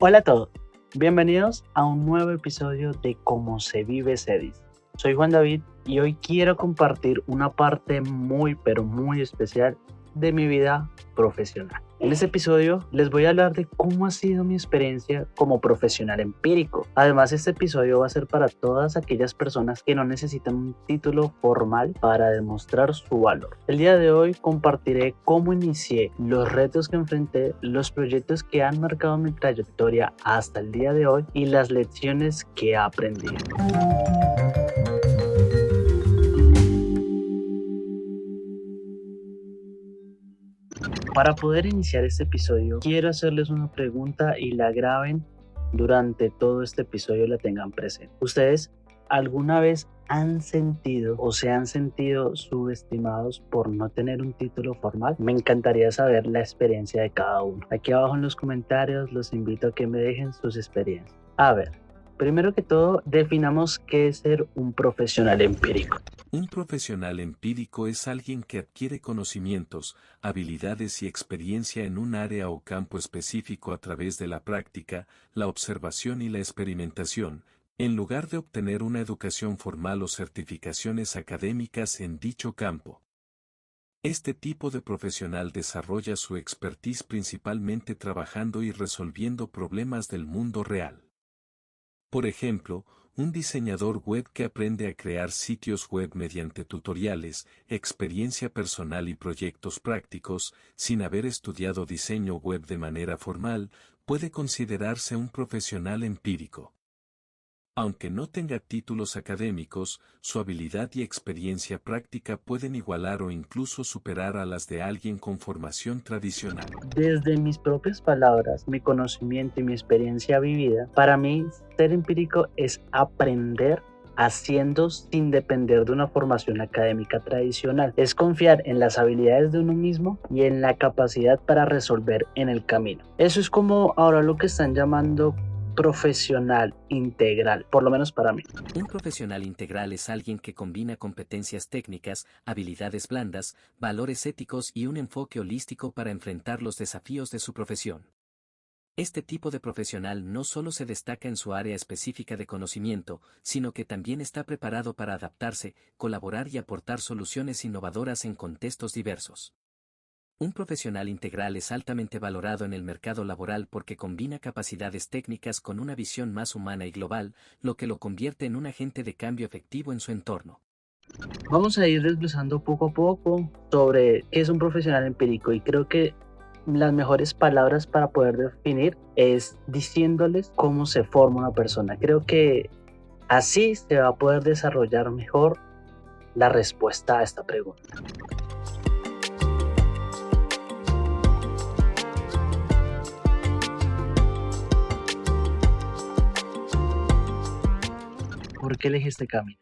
Hola a todos, bienvenidos a un nuevo episodio de Cómo se vive se dice. Soy Juan David y hoy quiero compartir una parte muy pero muy especial de mi vida profesional. En este episodio les voy a hablar de cómo ha sido mi experiencia como profesional empírico. Además, este episodio va a ser para todas aquellas personas que no necesitan un título formal para demostrar su valor. El día de hoy compartiré cómo inicié, los retos que enfrenté, los proyectos que han marcado mi trayectoria hasta el día de hoy y las lecciones que he aprendido. Para poder iniciar este episodio, quiero hacerles una pregunta y la graben durante todo este episodio y la tengan presente. ¿Ustedes alguna vez han sentido o se han sentido subestimados por no tener un título formal? Me encantaría saber la experiencia de cada uno. Aquí abajo en los comentarios los invito a que me dejen sus experiencias. A ver, primero que todo, definamos qué es ser un profesional empírico. Un profesional empírico es alguien que adquiere conocimientos, habilidades y experiencia en un área o campo específico a través de la práctica, la observación y la experimentación, en lugar de obtener una educación formal o certificaciones académicas en dicho campo. Este tipo de profesional desarrolla su expertise principalmente trabajando y resolviendo problemas del mundo real. Por ejemplo, un diseñador web que aprende a crear sitios web mediante tutoriales, experiencia personal y proyectos prácticos, sin haber estudiado diseño web de manera formal, puede considerarse un profesional empírico. Aunque no tenga títulos académicos, su habilidad y experiencia práctica pueden igualar o incluso superar a las de alguien con formación tradicional. Desde mis propias palabras, mi conocimiento y mi experiencia vivida, para mí ser empírico es aprender haciendo sin depender de una formación académica tradicional. Es confiar en las habilidades de uno mismo y en la capacidad para resolver en el camino. Eso es como ahora lo que están llamando profesional integral, por lo menos para mí. Un profesional integral es alguien que combina competencias técnicas, habilidades blandas, valores éticos y un enfoque holístico para enfrentar los desafíos de su profesión. Este tipo de profesional no solo se destaca en su área específica de conocimiento, sino que también está preparado para adaptarse, colaborar y aportar soluciones innovadoras en contextos diversos. Un profesional integral es altamente valorado en el mercado laboral porque combina capacidades técnicas con una visión más humana y global, lo que lo convierte en un agente de cambio efectivo en su entorno. Vamos a ir desglosando poco a poco sobre qué es un profesional empírico y creo que las mejores palabras para poder definir es diciéndoles cómo se forma una persona. Creo que así se va a poder desarrollar mejor la respuesta a esta pregunta. ¿Por qué elegí este camino?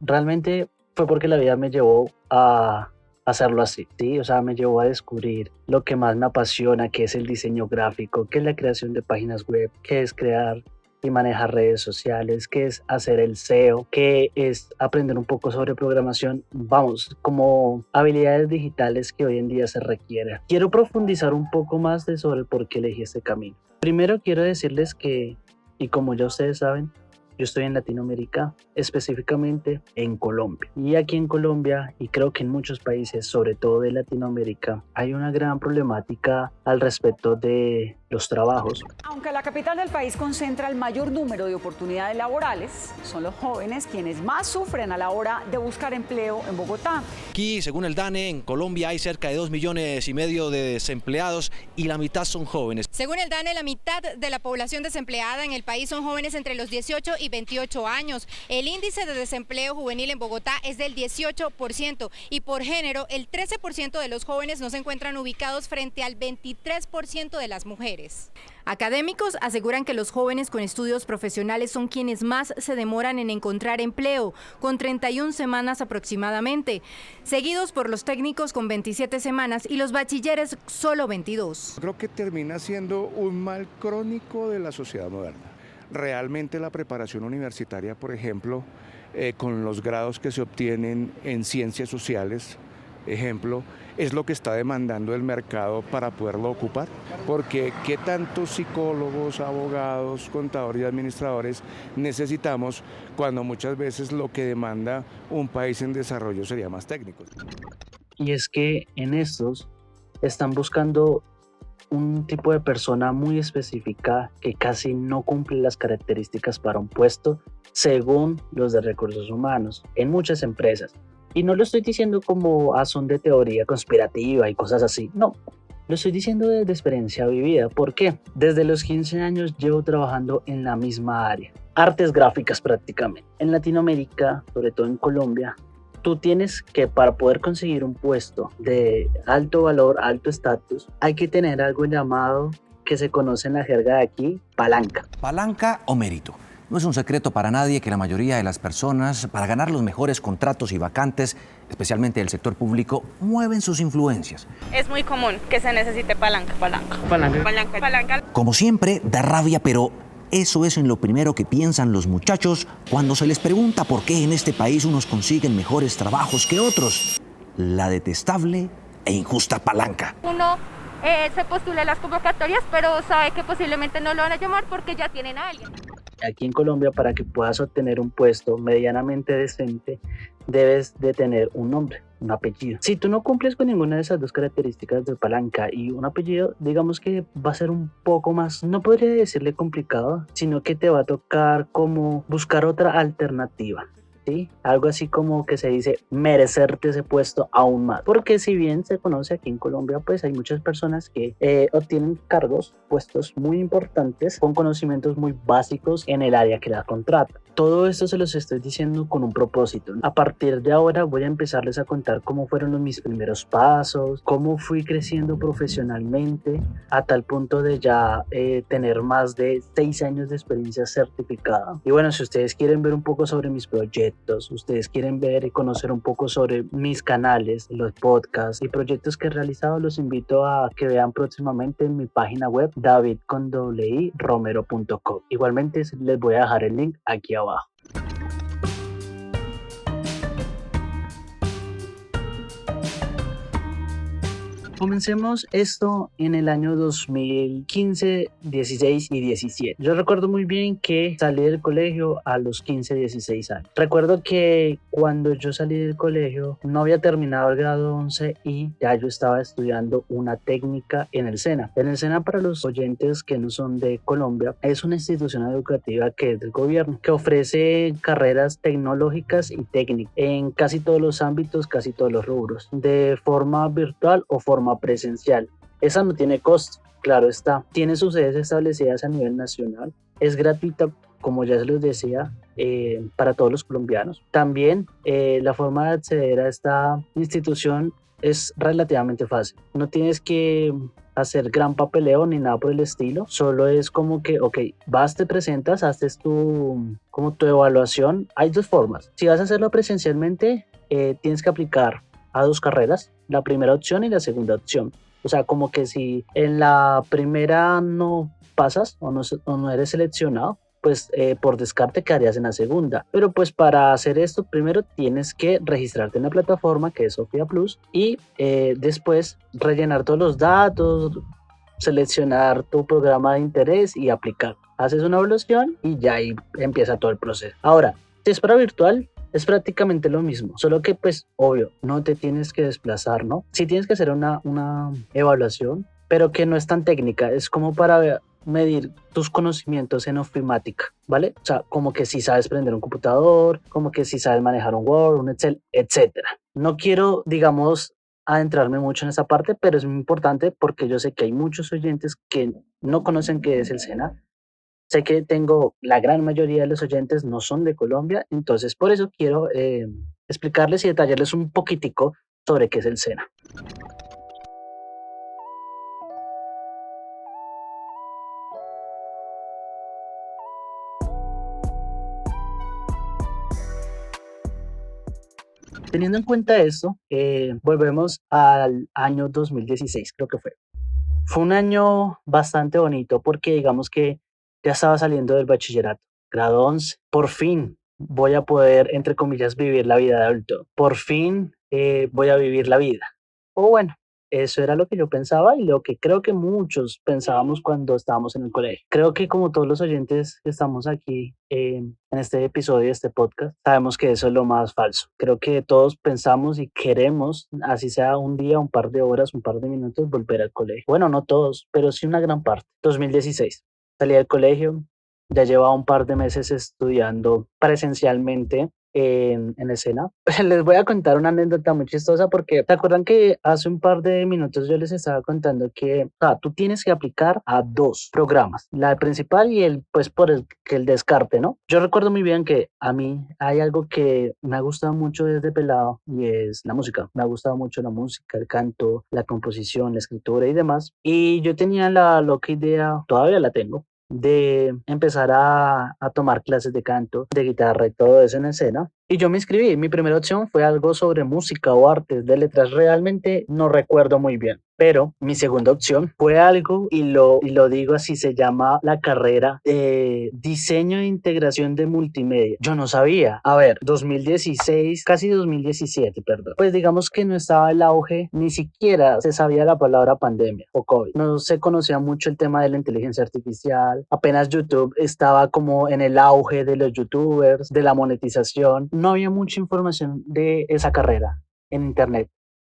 Realmente fue porque la vida me llevó a hacerlo así, ¿sí? O sea, me llevó a descubrir lo que más me apasiona, que es el diseño gráfico, que es la creación de páginas web, que es crear y manejar redes sociales, que es hacer el SEO, que es aprender un poco sobre programación, vamos, como habilidades digitales que hoy en día se requieren. Quiero profundizar un poco más sobre el por qué elegí este camino. Primero quiero decirles que, y como ya ustedes saben, yo estoy en Latinoamérica, específicamente en Colombia. Y aquí en Colombia, y creo que en muchos países, sobre todo de Latinoamérica, hay una gran problemática al respecto de los trabajos. Aunque la capital del país concentra el mayor número de oportunidades laborales, son los jóvenes quienes más sufren a la hora de buscar empleo en Bogotá. Aquí, según el DANE, en Colombia hay cerca de 2,5 millones de desempleados y la mitad son jóvenes. Según el DANE, la mitad de la población desempleada en el país son jóvenes entre los 18 y 28 años. El índice de desempleo juvenil en Bogotá es del 18% y por género el 13% de los jóvenes no se encuentran ubicados frente al 23% de las mujeres. Académicos aseguran que los jóvenes con estudios profesionales son quienes más se demoran en encontrar empleo, con 31 semanas aproximadamente, seguidos por los técnicos con 27 semanas y los bachilleres solo 22. Creo que termina siendo un mal crónico de la sociedad moderna. Realmente la preparación universitaria, por ejemplo, con los grados que se obtienen en ciencias sociales, ejemplo, es lo que está demandando el mercado para poderlo ocupar. Porque ¿qué tantos psicólogos, abogados, contadores y administradores necesitamos cuando muchas veces lo que demanda un país en desarrollo sería más técnico? Y es que en estos están buscando un tipo de persona muy específica que casi no cumple las características para un puesto según los de recursos humanos en muchas empresas. Y no lo estoy diciendo como a son de teoría conspirativa y cosas así, no. Lo estoy diciendo desde experiencia vivida. ¿Por qué? Desde los 15 años llevo trabajando en la misma área. Artes gráficas prácticamente. En Latinoamérica, sobre todo en Colombia, tú tienes que, para poder conseguir un puesto de alto valor, alto estatus, hay que tener algo llamado, que se conoce en la jerga de aquí, palanca. Palanca o mérito. No es un secreto para nadie que la mayoría de las personas, para ganar los mejores contratos y vacantes, especialmente del sector público, mueven sus influencias. Es muy común que se necesite palanca. Como siempre, da rabia, pero eso es en lo primero que piensan los muchachos cuando se les pregunta por qué en este país unos consiguen mejores trabajos que otros. La detestable e injusta palanca. Uno se postula a las convocatorias, pero sabe que posiblemente no lo van a llamar porque ya tienen a alguien. Aquí en Colombia, para que puedas obtener un puesto medianamente decente, debes de tener un nombre, un apellido. Si tú no cumples con ninguna de esas dos características de palanca y un apellido, digamos que va a ser un poco más, no podría decirle complicado, sino que te va a tocar como buscar otra alternativa. ¿Sí? Algo así como que se dice merecerte ese puesto aún más, porque si bien se conoce aquí en Colombia, pues hay muchas personas que obtienen cargos, puestos muy importantes con conocimientos muy básicos en el área que la contrata. Todo esto se los estoy diciendo con un propósito. A partir de ahora voy a empezarles a contar cómo fueron mis primeros pasos, cómo fui creciendo profesionalmente a tal punto de ya tener más de 6 años de experiencia certificada. Y bueno, si ustedes quieren ver un poco sobre mis proyectos, ustedes quieren ver y conocer un poco sobre mis canales, los podcasts y proyectos que he realizado, los invito a que vean próximamente en mi página web david.romero.com. Igualmente les voy a dejar el link aquí abajo. Comencemos esto en el año 2015, 16 y 17. Yo recuerdo muy bien que salí del colegio a los 15, 16 años. Recuerdo que cuando yo salí del colegio no había terminado el grado 11 y ya yo estaba estudiando una técnica en el SENA. En el SENA, para los oyentes que no son de Colombia, es una institución educativa que es del gobierno, que ofrece carreras tecnológicas y técnicas en casi todos los ámbitos, casi todos los rubros, de forma virtual o forma presencial. Esa no tiene costo, claro está. Tiene sus sedes establecidas a nivel nacional. Es gratuita, como ya se los decía, para todos los colombianos. También la forma de acceder a esta institución es relativamente fácil. No tienes que hacer gran papeleo ni nada por el estilo. Solo es como que, ok, vas, te presentas, haces tu evaluación. Hay dos formas. Si vas a hacerlo presencialmente, tienes que aplicar a dos carreras, la primera opción y la segunda opción. O sea, como que si en la primera no pasas o no eres seleccionado, pues por descarte quedarías en la segunda. Pero pues para hacer esto, primero tienes que registrarte en la plataforma que es Sofía Plus y después rellenar todos los datos, seleccionar tu programa de interés y aplicar. Haces una evaluación y ya ahí empieza todo el proceso. Ahora, si es para virtual, es prácticamente lo mismo, solo que pues obvio, no te tienes que desplazar, ¿no? Sí tienes que hacer una evaluación, pero que no es tan técnica, es como para medir tus conocimientos en ofimática, ¿vale? O sea, como que si sabes prender un computador, como que si sabes manejar un Word, un Excel, etcétera. No quiero, digamos, adentrarme mucho en esa parte, pero es muy importante porque yo sé que hay muchos oyentes que no conocen qué es el SENA. Sé que tengo la gran mayoría de los oyentes no son de Colombia, entonces por eso quiero explicarles y detallarles un poquitico sobre qué es el SENA. Teniendo en cuenta esto, volvemos al año 2016, creo que fue. Fue un año bastante bonito porque digamos que ya estaba saliendo del bachillerato, grado 11. Por fin voy a poder, entre comillas, vivir la vida de adulto. Por fin voy a vivir la vida. O bueno, eso era lo que yo pensaba y lo que creo que muchos pensábamos cuando estábamos en el colegio. Creo que como todos los oyentes que estamos aquí en este episodio de este podcast, sabemos que eso es lo más falso. Creo que todos pensamos y queremos, así sea un día, un par de horas, un par de minutos, volver al colegio. Bueno, no todos, pero sí una gran parte. 2016. Salí del colegio, ya llevaba un par de meses estudiando presencialmente en escena. Les voy a contar una anécdota muy chistosa porque ¿te acuerdan que hace un par de minutos yo les estaba contando que tú tienes que aplicar a dos programas, la principal y el pues por el descarte, ¿no? Yo recuerdo muy bien que a mí hay algo que me ha gustado mucho desde pelado y es la música. Me ha gustado mucho la música, el canto, la composición, la escritura y demás. Y yo tenía la loca idea, todavía la tengo, de empezar a tomar clases de canto, de guitarra y todo eso en escena. Y yo me inscribí. Mi primera opción fue algo sobre música o artes de letras. Realmente no recuerdo muy bien. Pero mi segunda opción fue algo, y lo digo así, se llama la carrera de diseño e integración de multimedia. Yo no sabía. A ver, 2016, casi 2017, perdón. Pues digamos que no estaba el auge, ni siquiera se sabía la palabra pandemia o COVID. No se conocía mucho el tema de la inteligencia artificial. Apenas YouTube estaba como en el auge de los youtubers, de la monetización. No había mucha información de esa carrera en internet.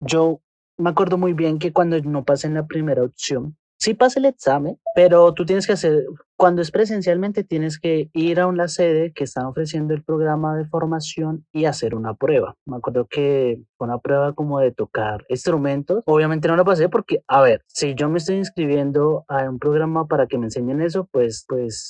Yo me acuerdo muy bien que cuando no pasé en la primera opción, sí pasé el examen, pero tú tienes que hacer, cuando es presencialmente, tienes que ir a una sede que están ofreciendo el programa de formación y hacer una prueba. Me acuerdo que fue una prueba como de tocar instrumentos. Obviamente no la pasé porque, a ver, si yo me estoy inscribiendo a un programa para que me enseñen eso, pues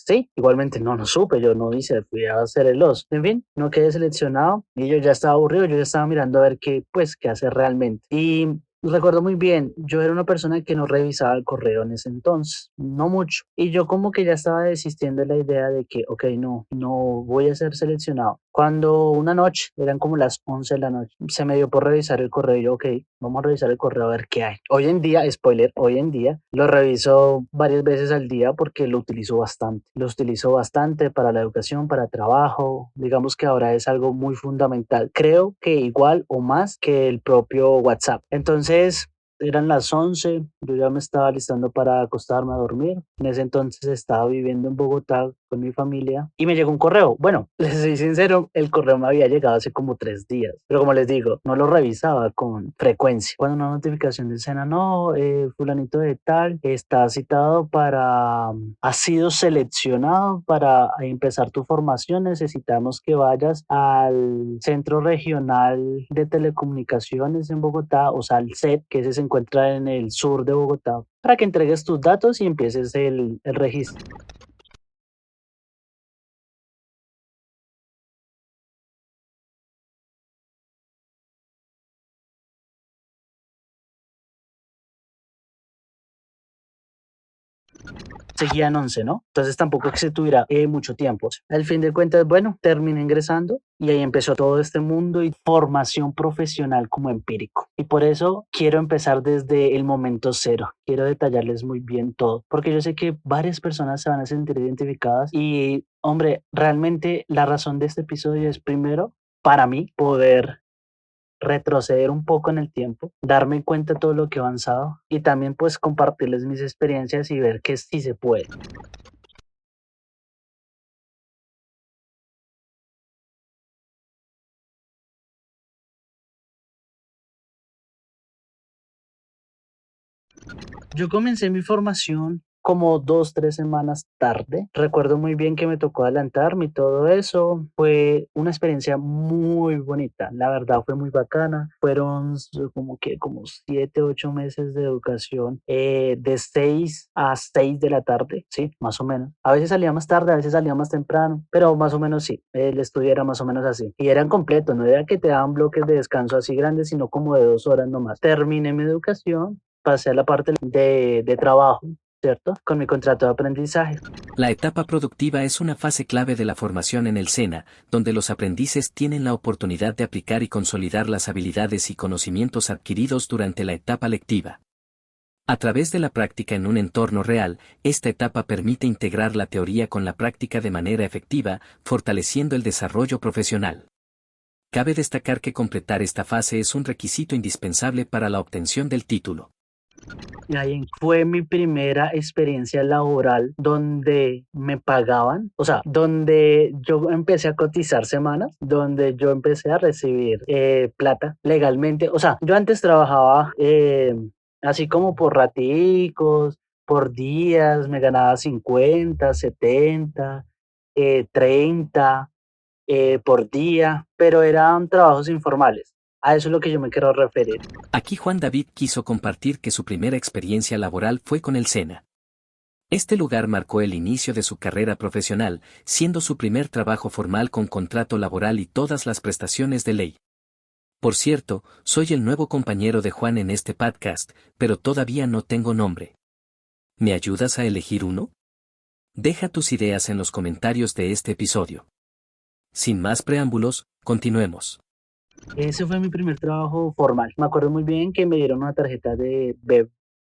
sí, igualmente no supe, yo no hice, fui a hacer el oso. En fin, no quedé seleccionado y yo ya estaba aburrido, yo ya estaba mirando a ver qué hacer realmente. Y recuerdo muy bien, yo era una persona que no revisaba el correo en ese entonces, no mucho. Y yo como que ya estaba desistiendo de la idea de que, ok, no voy a ser seleccionado. Cuando una noche, eran como las 11 de la noche, se me dio por revisar el correo y yo, ok, vamos a revisar el correo a ver qué hay. Hoy en día, spoiler, hoy en día lo reviso varias veces al día porque lo utilizo bastante. Lo utilizo bastante para la educación, para trabajo. Digamos que ahora es algo muy fundamental. Creo que igual o más que el propio WhatsApp. Entonces, eran las 11, yo ya me estaba listando para acostarme a dormir. En ese entonces estaba viviendo en Bogotá con mi familia y me llegó un correo. Bueno, les soy sincero, el correo me había llegado hace como 3 días, pero como les digo, no lo revisaba con frecuencia. Cuando una notificación de escena, no, fulanito de tal, está citado ha sido seleccionado para empezar tu formación, necesitamos que vayas al Centro Regional de Telecomunicaciones en Bogotá, o sea, el CET, que ese se encuentra en el sur de Bogotá, para que entregues tus datos y empieces el registro. Seguía en 11, ¿no? Entonces tampoco es que se tuviera mucho tiempo. Al fin de cuentas, bueno, terminé ingresando y ahí empezó todo este mundo y formación profesional como empírico. Y por eso quiero empezar desde el momento cero. Quiero detallarles muy bien todo, porque yo sé que varias personas se van a sentir identificadas y, hombre, realmente la razón de este episodio es primero, para mí, poder retroceder un poco en el tiempo, darme cuenta de todo lo que he avanzado y también pues compartirles mis experiencias y ver que sí se puede. Yo comencé mi formación como 2, 3 semanas tarde. Recuerdo muy bien que me tocó adelantarme y todo eso. Fue una experiencia muy bonita. La verdad fue muy bacana. Fueron como 7, 8 meses de educación de 6 a 6 de la tarde, sí, más o menos. A veces salía más tarde, a veces salía más temprano, pero más o menos sí. El estudio era más o menos así. Y eran completos, no era que te daban bloques de descanso así grandes, sino como de 2 horas nomás. Terminé mi educación, pasé a la parte de trabajo, ¿cierto? Con mi contrato de aprendizaje. La etapa productiva es una fase clave de la formación en el SENA, donde los aprendices tienen la oportunidad de aplicar y consolidar las habilidades y conocimientos adquiridos durante la etapa lectiva. A través de la práctica en un entorno real, esta etapa permite integrar la teoría con la práctica de manera efectiva, fortaleciendo el desarrollo profesional. Cabe destacar que completar esta fase es un requisito indispensable para la obtención del título. Y ahí fue mi primera experiencia laboral donde me pagaban, o sea, donde yo empecé a cotizar semanas, donde yo empecé a recibir plata legalmente. O sea, yo antes trabajaba así como por raticos, por días, me ganaba 50, 70, 30 por día, pero eran trabajos informales. A eso es lo que yo me quiero referir. Aquí Juan David quiso compartir que su primera experiencia laboral fue con el SENA. Este lugar marcó el inicio de su carrera profesional, siendo su primer trabajo formal con contrato laboral y todas las prestaciones de ley. Por cierto, soy el nuevo compañero de Juan en este podcast, pero todavía no tengo nombre. ¿Me ayudas a elegir uno? Deja tus ideas en los comentarios de este episodio. Sin más preámbulos, continuemos. Ese fue mi primer trabajo formal. Me acuerdo muy bien que me dieron una tarjeta de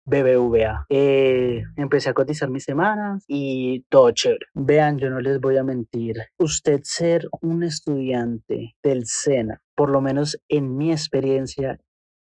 BBVA. Empecé a cotizar mis semanas y todo chévere. Vean, yo no les voy a mentir. Usted ser un estudiante del SENA, por lo menos en mi experiencia,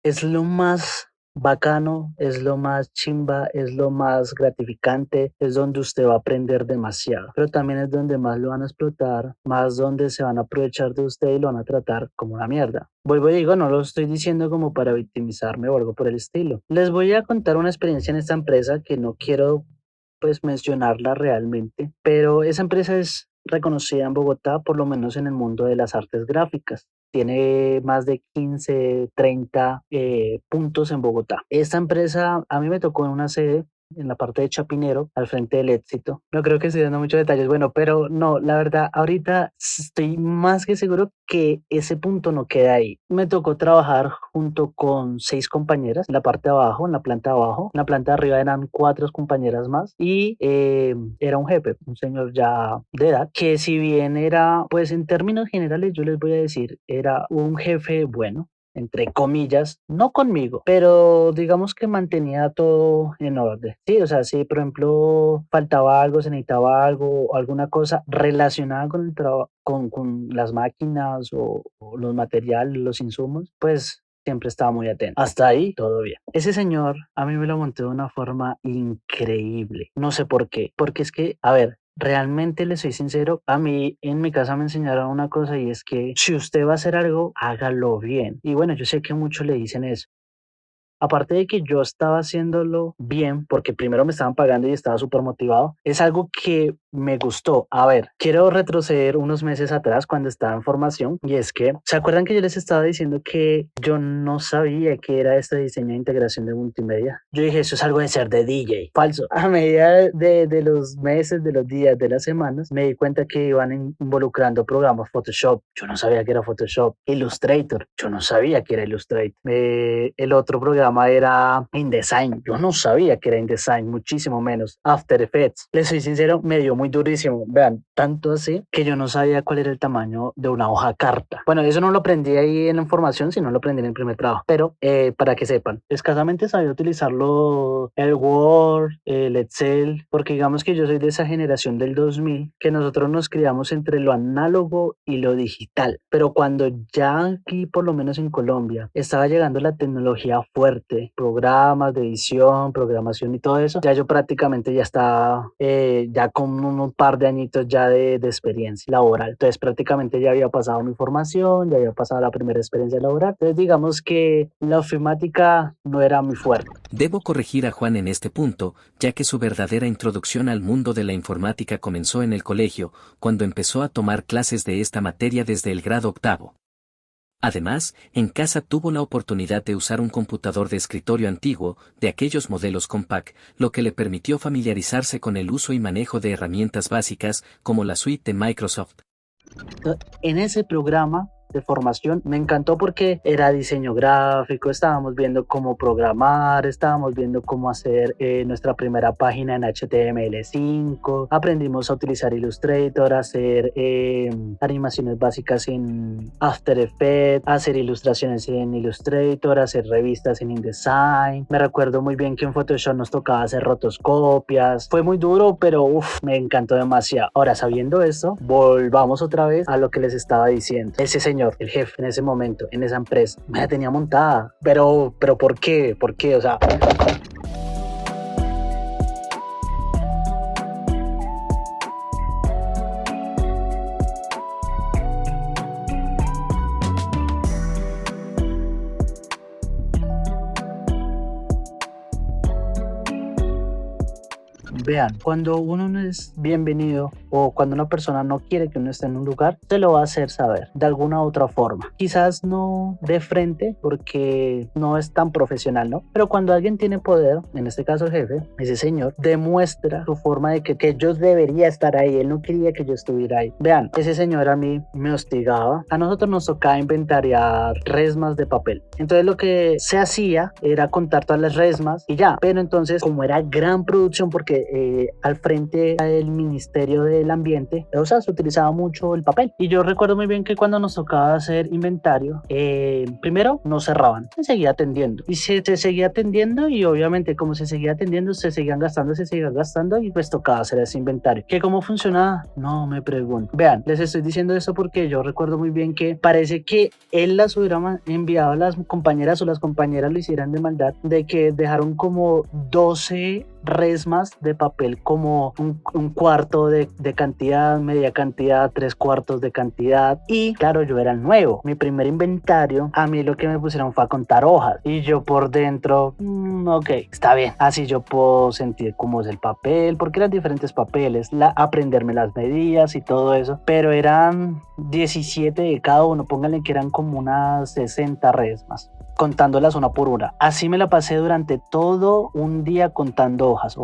es lo más bacano, es lo más chimba, es lo más gratificante, es donde usted va a aprender demasiado, pero también es donde más lo van a explotar, más donde se van a aprovechar de usted y lo van a tratar como una mierda. Vuelvo y digo, no lo estoy diciendo como para victimizarme o algo por el estilo. Les voy a contar una experiencia en esta empresa que no quiero pues mencionarla realmente, pero esa empresa es reconocida en Bogotá, por lo menos en el mundo de las artes gráficas. Tiene más de 15, 30 puntos en Bogotá. Esta empresa a mí me tocó en una sede en la parte de Chapinero, al frente del Éxito. No creo que estoy dando muchos detalles, bueno, pero no, la verdad, ahorita estoy más que seguro que ese punto no queda ahí. Me tocó trabajar junto con 6 compañeras en la parte de abajo, en la planta de abajo. En la planta de arriba eran 4 compañeras más y era un jefe, un señor ya de edad, que si bien era, pues en términos generales yo les voy a decir, era un jefe bueno, entre comillas, no conmigo, pero digamos que mantenía todo en orden. Sí, o sea, si por ejemplo faltaba algo, se necesitaba algo o alguna cosa relacionada con el trabajo, con las máquinas o los materiales, los insumos, pues siempre estaba muy atento. Hasta ahí, todo bien. Ese señor a mí me lo montó de una forma increíble. No sé por qué. Porque es que, a ver, realmente les soy sincero, a mí en mi casa me enseñaron una cosa y es que si usted va a hacer algo, hágalo bien. Y bueno, yo sé que muchos le dicen eso. Aparte de que yo estaba haciéndolo bien, porque primero me estaban pagando y estaba súper motivado, es algo que me gustó. A ver, quiero retroceder unos meses atrás cuando estaba en formación, y es que, ¿se acuerdan que yo les estaba diciendo que yo no sabía qué era este diseño de integración de multimedia? Yo dije, eso es algo de ser de DJ. Falso. A medida de los meses, de los días, de las semanas, me di cuenta que iban involucrando programas Photoshop. Yo no sabía que era Photoshop. Illustrator. Yo no sabía que era Illustrator. El otro programa era InDesign. Yo no sabía que era InDesign, muchísimo menos. After Effects. Les soy sincero, me dio muy durísimo. Vean, tanto así que yo no sabía cuál era el tamaño de una hoja carta. Bueno, eso no lo aprendí ahí en la información, sino lo aprendí en el primer trabajo. Pero para que sepan, escasamente sabía utilizarlo el Word, el Excel, porque digamos que yo soy de esa generación del 2000 que nosotros nos criamos entre lo análogo y lo digital. Pero cuando ya aquí, por lo menos en Colombia, estaba llegando la tecnología fuerte, programas de edición, programación y todo eso, ya yo prácticamente ya estaba ya con un par de añitos ya de experiencia laboral. Entonces prácticamente ya había pasado mi formación, ya había pasado la primera experiencia laboral. Entonces digamos que la ofimática no era muy fuerte. Debo corregir a Juan en este punto, ya que su verdadera introducción al mundo de la informática comenzó en el colegio, cuando empezó a tomar clases de esta materia desde el grado 8. Además, en casa tuvo la oportunidad de usar un computador de escritorio antiguo, de aquellos modelos Compaq, lo que le permitió familiarizarse con el uso y manejo de herramientas básicas, como la suite de Microsoft. En ese programa de formación. Me encantó porque era diseño gráfico, estábamos viendo cómo programar, estábamos viendo cómo hacer nuestra primera página en HTML5, aprendimos a utilizar Illustrator, a hacer animaciones básicas en After Effects, a hacer ilustraciones en Illustrator, a hacer revistas en InDesign. Me recuerdo muy bien que en Photoshop nos tocaba hacer rotoscopias. Fue muy duro, pero me encantó demasiado. Ahora, sabiendo esto, volvamos otra vez a lo que les estaba diciendo. Ese señor, el jefe en ese momento, en esa empresa, me la tenía montada. Pero ¿por qué? ¿Por qué? O sea... Vean, cuando uno no es bienvenido o cuando una persona no quiere que uno esté en un lugar, se lo va a hacer saber de alguna u otra forma. Quizás no de frente porque no es tan profesional, ¿no? Pero cuando alguien tiene poder, en este caso el jefe, ese señor, demuestra su forma de que yo debería estar ahí. Él no quería que yo estuviera ahí. Vean, ese señor a mí me hostigaba. A nosotros nos tocaba inventariar resmas de papel. Entonces lo que se hacía era contar todas las resmas y ya. Pero entonces, como era gran producción, porque al frente del Ministerio del Ambiente, o sea, se utilizaba mucho el papel. Y yo recuerdo muy bien que cuando nos tocaba hacer inventario, primero no cerraban, se seguía atendiendo y se seguía atendiendo, y obviamente como se seguía atendiendo, se seguían gastando y pues tocaba hacer ese inventario. ¿Que cómo funcionaba? No me pregunto. Vean, les estoy diciendo eso porque yo recuerdo muy bien que parece que él las hubiera enviado a las compañeras, o las compañeras lo hicieran de maldad, de que dejaron como 12 resmas de papel, como un cuarto de cantidad, media cantidad, 3/4 de cantidad. Y claro, yo era el nuevo, mi primer inventario, a mí lo que me pusieron fue a contar hojas, y yo por dentro, ok, está bien, así yo puedo sentir cómo es el papel, porque eran diferentes papeles, aprenderme las medidas y todo eso, pero eran 17 de cada uno, pónganle que eran como unas 60 resmas, contándolas una por una. Así me la pasé durante todo un día contando hojas.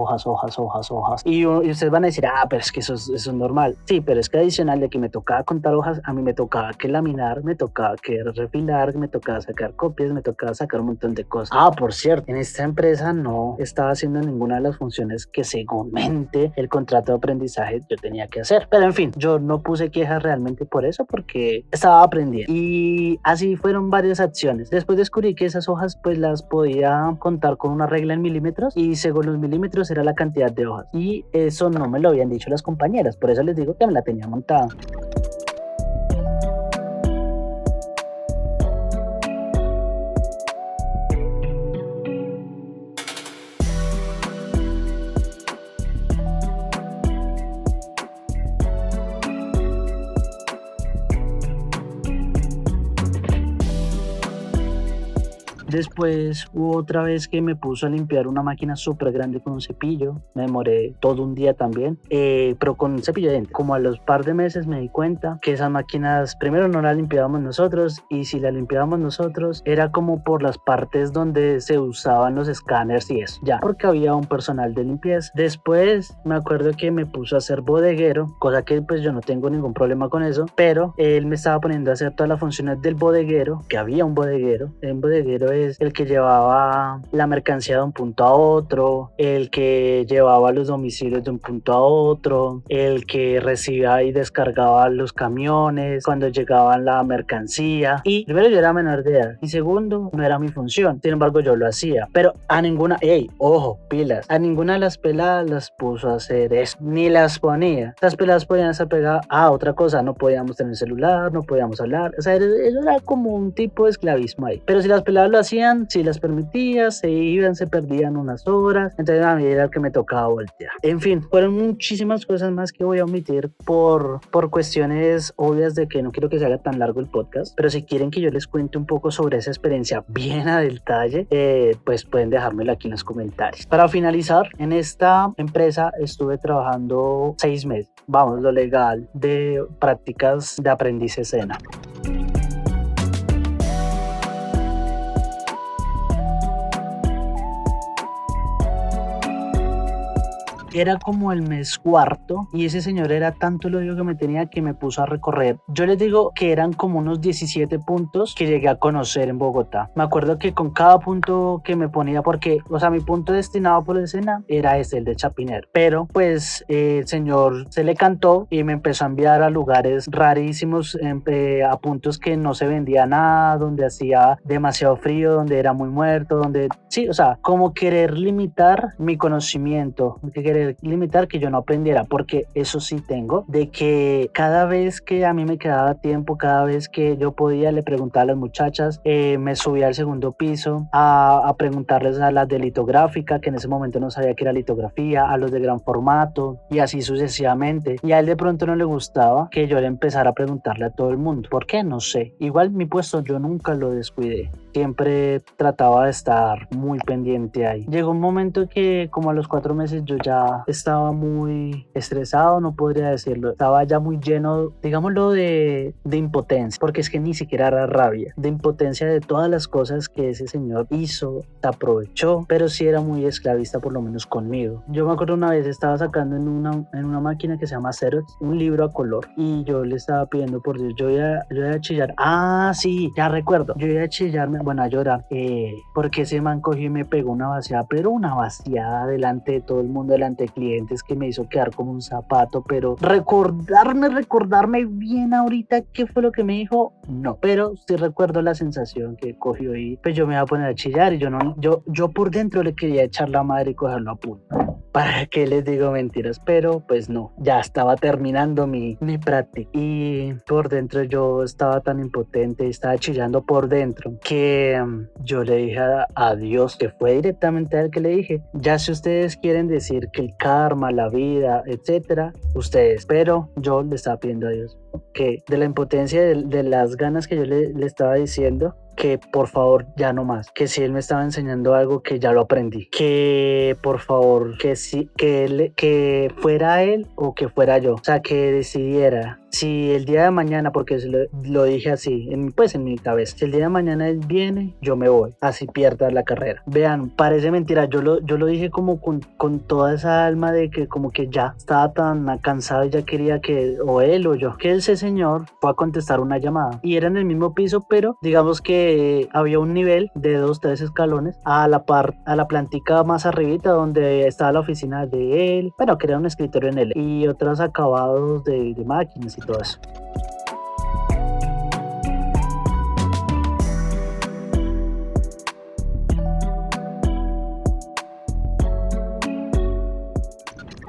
Y ustedes van a decir, pero es que eso es normal. Sí, pero es que adicional de que me tocaba contar hojas, a mí me tocaba que laminar, me tocaba que refilar, me tocaba sacar copias, me tocaba sacar un montón de cosas. Por cierto, en esta empresa no estaba haciendo ninguna de las funciones que seguramente el contrato de aprendizaje yo tenía que hacer. Pero en fin, yo no puse quejas realmente por eso, porque estaba aprendiendo. Y así fueron varias acciones. Después descubrí que esas hojas pues las podía contar con una regla en milímetros, y según los milímetros era la cantidad de hojas, y eso no me lo habían dicho las compañeras, por eso les digo que me la tenía montada. Después hubo otra vez que me puso a limpiar una máquina súper grande con un cepillo. Me demoré todo un día también, pero con un cepillo de dientes. Como a los par de meses me di cuenta que esas máquinas primero no las limpiábamos nosotros, y si las limpiábamos nosotros era como por las partes donde se usaban los escáneres y eso, ya, porque había un personal de limpieza. Después me acuerdo que me puso a hacer bodeguero, cosa que pues yo no tengo ningún problema con eso, pero él me estaba poniendo a hacer todas las funciones del bodeguero, que había un bodeguero. Un bodeguero es el que llevaba la mercancía de un punto a otro, el que llevaba los domicilios de un punto a otro, el que recibía y descargaba los camiones cuando llegaba la mercancía. Y primero, yo era menor de edad, y segundo, no era mi función, sin embargo yo lo hacía. Pero a ninguna, ojo, pilas, a ninguna de las peladas las puso a hacer eso, ni las ponía. Las peladas podían estar pegadas a otra cosa, no podíamos tener celular, no podíamos hablar, o sea, eso era como un tipo de esclavismo ahí. Pero si las peladas lo hacían, si las permitía, se iban, se perdían unas horas, entonces a mí era el que me tocaba voltear. En fin, fueron muchísimas cosas más que voy a omitir por cuestiones obvias de que no quiero que se haga tan largo el podcast, pero si quieren que yo les cuente un poco sobre esa experiencia bien a detalle, pues pueden dejármelo aquí en los comentarios. Para finalizar, en esta empresa estuve trabajando 6 meses, vamos, lo legal, de prácticas de aprendiz escena. era como el mes cuarto y ese señor era tanto el odio que me tenía que me puso a recorrer. Yo les digo que eran como unos 17 puntos que llegué a conocer en Bogotá. Me acuerdo que con cada punto que me ponía, porque, o sea, mi punto destinado por la escena era el de Chapinero. Pero pues el señor se le cantó y me empezó a enviar a lugares rarísimos, a puntos que no se vendía nada, donde hacía demasiado frío, donde era muy muerto, donde sí, o sea, como querer limitar mi conocimiento, querer limitar que yo no aprendiera, porque eso sí tengo, de que cada vez que a mí me quedaba tiempo, cada vez que yo podía, le preguntaba a las muchachas, me subía al segundo piso a preguntarles a las de litográfica, que en ese momento no sabía qué era litografía, a los de gran formato y así sucesivamente. Y a él de pronto no le gustaba que yo le empezara a preguntarle a todo el mundo. ¿Por qué? No sé. Igual mi puesto yo nunca lo descuidé. Siempre trataba de estar muy pendiente ahí. Llegó un momento que como a los 4 meses yo ya estaba muy estresado, no podría decirlo. Estaba ya muy lleno, digámoslo, de impotencia, porque es que ni siquiera era rabia, de impotencia de todas las cosas que ese señor hizo, se aprovechó, pero sí era muy esclavista, por lo menos conmigo. Yo me acuerdo una vez estaba sacando en una máquina que se llama Xerox un libro a color y yo le estaba pidiendo, por Dios, yo iba a chillar. Ah, sí, ya recuerdo. Yo iba a chillarme, bueno, a llorar, porque ese man cogió y me pegó una vaciada, pero una vaciada delante de todo el mundo, delante de clientes, que me hizo quedar como un zapato. Pero recordarme bien ahorita qué fue lo que me dijo, no, pero sí recuerdo la sensación que cogió y pues yo me iba a poner a chillar y yo por dentro le quería echar la madre y cogerlo a puño. ¿Para qué les digo mentiras? Pero pues no, ya estaba terminando mi práctica y por dentro yo estaba tan impotente, estaba chillando por dentro que yo le dije a Dios, que fue directamente a él que le dije, ya si ustedes quieren decir que el karma, la vida, etcétera, ustedes, pero yo le estaba pidiendo a Dios que de la impotencia, de las ganas que yo le estaba diciendo, que por favor ya no más, que si él me estaba enseñando algo, que ya lo aprendí, que por favor que sí, que fuera él o que fuera yo, o sea, que decidiera si el día de mañana, porque lo dije así, pues en mi cabeza, si el día de mañana él viene, yo me voy, así pierda la carrera. Vean, parece mentira, yo lo dije como con toda esa alma de que como que ya estaba tan cansado y ya quería que o él o yo, que ese señor fue a contestar una llamada y era en el mismo piso, pero digamos que había un nivel de 2-3 escalones a la plantica más arribita donde estaba la oficina de él, bueno, que era un escritorio en él y otros acabados de máquinas y todo eso.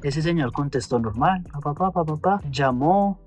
Ese señor contestó normal, llamó,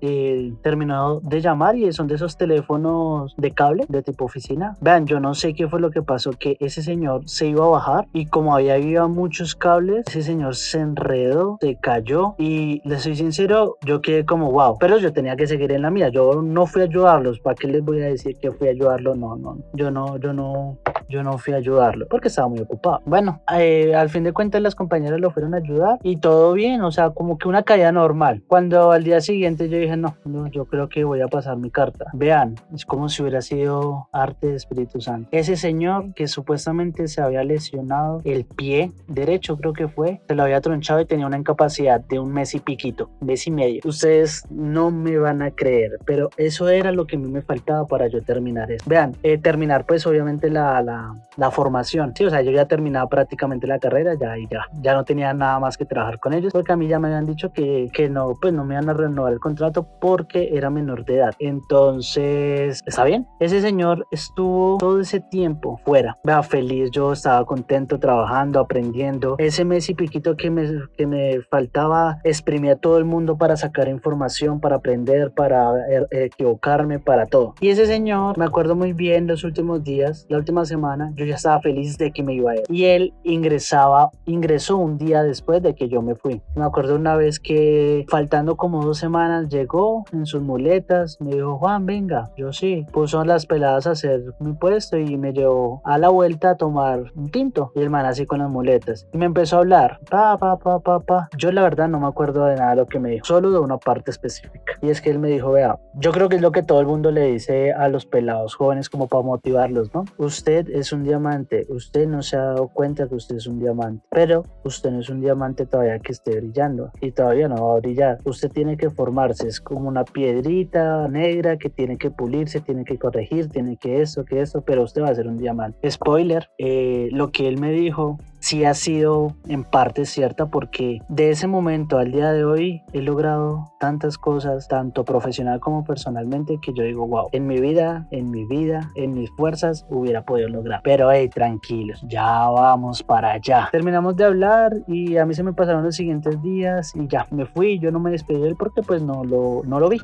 terminó de llamar y son de esos teléfonos de cable de tipo oficina. Vean, yo no sé qué fue lo que pasó, que ese señor se iba a bajar y como había muchos cables, ese señor se enredó, se cayó y les soy sincero, yo quedé como wow, pero yo tenía que seguir en la mía, yo no fui a ayudarlos, ¿para qué les voy a decir que fui a ayudarlo? No, yo no fui a ayudarlo porque estaba muy ocupado. Bueno, al fin de cuentas las compañeras lo fueron a ayudar y todo bien, o sea, como que una caída normal. Cuando al día siguiente yo dije, no, yo creo que voy a pasar mi carta. Vean, es como si hubiera sido arte de Espíritu Santo. Ese señor que supuestamente se había lesionado el pie derecho, creo que fue, se lo había tronchado y tenía una incapacidad de 1 mes y piquito, 1 mes y medio. Ustedes no me van a creer, pero eso era lo que a mí me faltaba para yo terminar eso. Vean, terminar pues obviamente la formación, sí, o sea, yo ya terminaba prácticamente la carrera, ya no tenía nada más que trabajar con ellos, porque a mí ya me habían dicho que no, pues no me iban a renovar el contrato porque era menor de edad. Entonces, está bien. Ese señor estuvo todo ese tiempo fuera. Vea, feliz, yo estaba contento trabajando, aprendiendo. Ese mes y piquito que me faltaba, exprimí a todo el mundo para sacar información, para aprender, para equivocarme, para todo. Y ese señor, me acuerdo muy bien, los últimos días, la última semana, yo ya estaba feliz de que me iba a ir. Y él ingresó un día después de que yo me fui. Me acuerdo una vez que faltando como 2 semanas llegó en sus muletas, me dijo, Juan, venga, yo sí, puso las peladas a hacer mi puesto y me llevó a la vuelta a tomar un tinto y el man así con las muletas y me empezó a hablar, yo la verdad no me acuerdo de nada de lo que me dijo, solo de una parte específica y es que él me dijo, vea, yo creo que es lo que todo el mundo le dice a los pelados jóvenes como para motivarlos, ¿no? Usted es un diamante, usted no se ha dado cuenta que usted es un diamante, pero usted no es un diamante todavía que esté esté brillando y todavía no va a brillar. Usted tiene que formarse, es como una piedrita negra que tiene que pulirse, tiene que corregir, tiene que esto, pero usted va a ser un diamante. Spoiler, lo que él me dijo sí ha sido en parte cierta, porque de ese momento al día de hoy he logrado tantas cosas, tanto profesional como personalmente, que yo digo, wow, en mi vida, en mis fuerzas hubiera podido lograr. Pero hey, tranquilos, ya vamos para allá. Terminamos de hablar y a mí se me pasaron los siguientes días y ya me fui. Yo no me despedí de él porque pues no lo vi.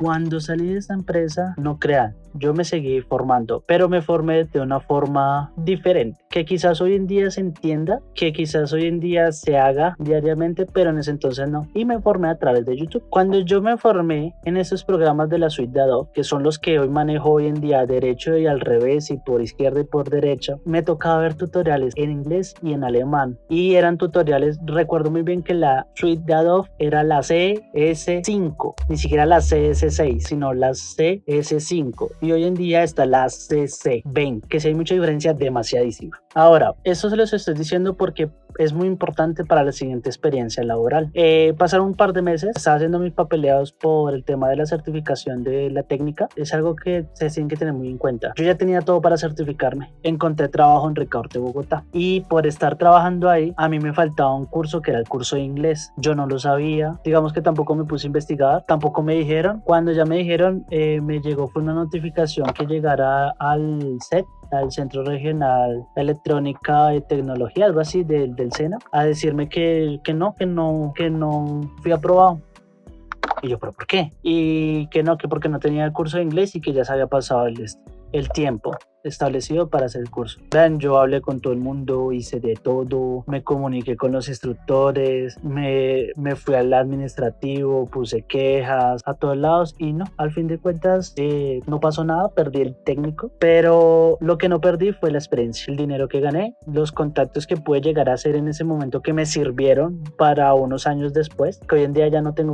Cuando salí de esta empresa, no crean, yo me seguí formando, pero me formé de una forma diferente, que quizás hoy en día se entienda, que quizás hoy en día se haga diariamente, pero en ese entonces no. Y me formé a través de YouTube. Cuando yo me formé en esos programas de la suite de Adobe, que son los que hoy manejo hoy en día, derecho y al revés, y por izquierda y por derecha, me tocaba ver tutoriales en inglés y en alemán. Y eran tutoriales, recuerdo muy bien que la suite de Adobe era la CS5, ni siquiera la CS6, sino la CS5. Y hoy en día está la CC20, que si hay mucha diferencia, demasiadísima. Ahora, esto se los estoy diciendo porque es muy importante para la siguiente experiencia laboral. Pasaron un par de meses, estaba haciendo mis papeleados por el tema de la certificación de la técnica. Es algo que se tiene que tener muy en cuenta. Yo ya tenía todo para certificarme. Encontré trabajo en Ricaurte, Bogotá. Y por estar trabajando ahí, a mí me faltaba un curso que era el curso de inglés. Yo no lo sabía. Digamos que tampoco me puse a investigar. Tampoco me dijeron. Cuando ya me dijeron, me llegó fue una notificación que llegara al CET, al Centro Regional de Electrónica y Tecnología, algo así del SENA, a decirme que no fui aprobado. Y yo, ¿pero por qué? Y que porque no tenía el curso de inglés y que ya se había pasado el tiempo establecido para hacer el curso. Vean, yo hablé con todo el mundo, hice de todo, me comuniqué con los instructores, me fui al administrativo, puse quejas a todos lados y no, al fin de cuentas no pasó nada, perdí el técnico, pero lo que no perdí fue la experiencia, el dinero que gané, los contactos que pude llegar a hacer en ese momento que me sirvieron para unos años después, que hoy en día ya no tengo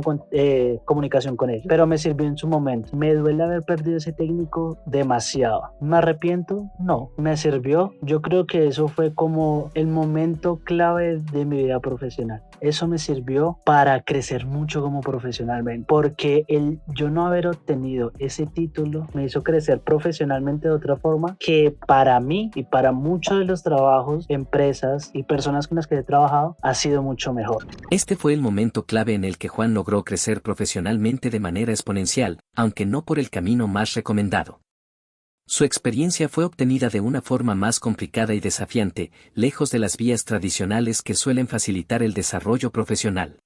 comunicación con ellos, pero me sirvió en su momento. Me duele haber perdido ese técnico demasiado. ¿Me arrepiento? No, me sirvió. Yo creo que eso fue como el momento clave de mi vida profesional. Eso me sirvió para crecer mucho como profesionalmente, porque yo no haber obtenido ese título me hizo crecer profesionalmente de otra forma que para mí y para muchos de los trabajos, empresas y personas con las que he trabajado ha sido mucho mejor. Este fue el momento clave en el que Juan logró crecer profesionalmente de manera exponencial, aunque no por el camino más recomendado. Su experiencia fue obtenida de una forma más complicada y desafiante, lejos de las vías tradicionales que suelen facilitar el desarrollo profesional.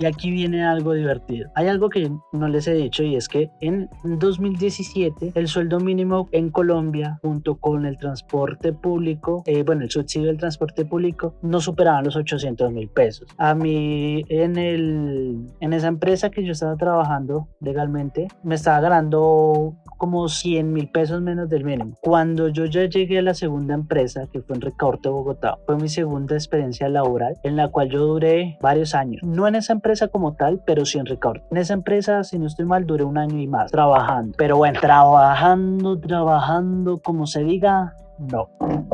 Y aquí viene algo divertido. Hay algo que no les he dicho y es que en 2017 el sueldo mínimo en Colombia junto con el transporte público, el subsidio del transporte público no superaban los 800.000 pesos. A mí en esa empresa que yo estaba trabajando legalmente me estaba ganando como 100.000 pesos menos del mínimo. Cuando yo ya llegué a la segunda empresa, que fue en Ricaurte, Bogotá, fue mi segunda experiencia laboral en la cual yo duré varios años. No en esa empresa como tal, pero sí en Ricaurte. En esa empresa, si no estoy mal, duré 1 año y más trabajando. Pero bueno, trabajando, como se diga, no.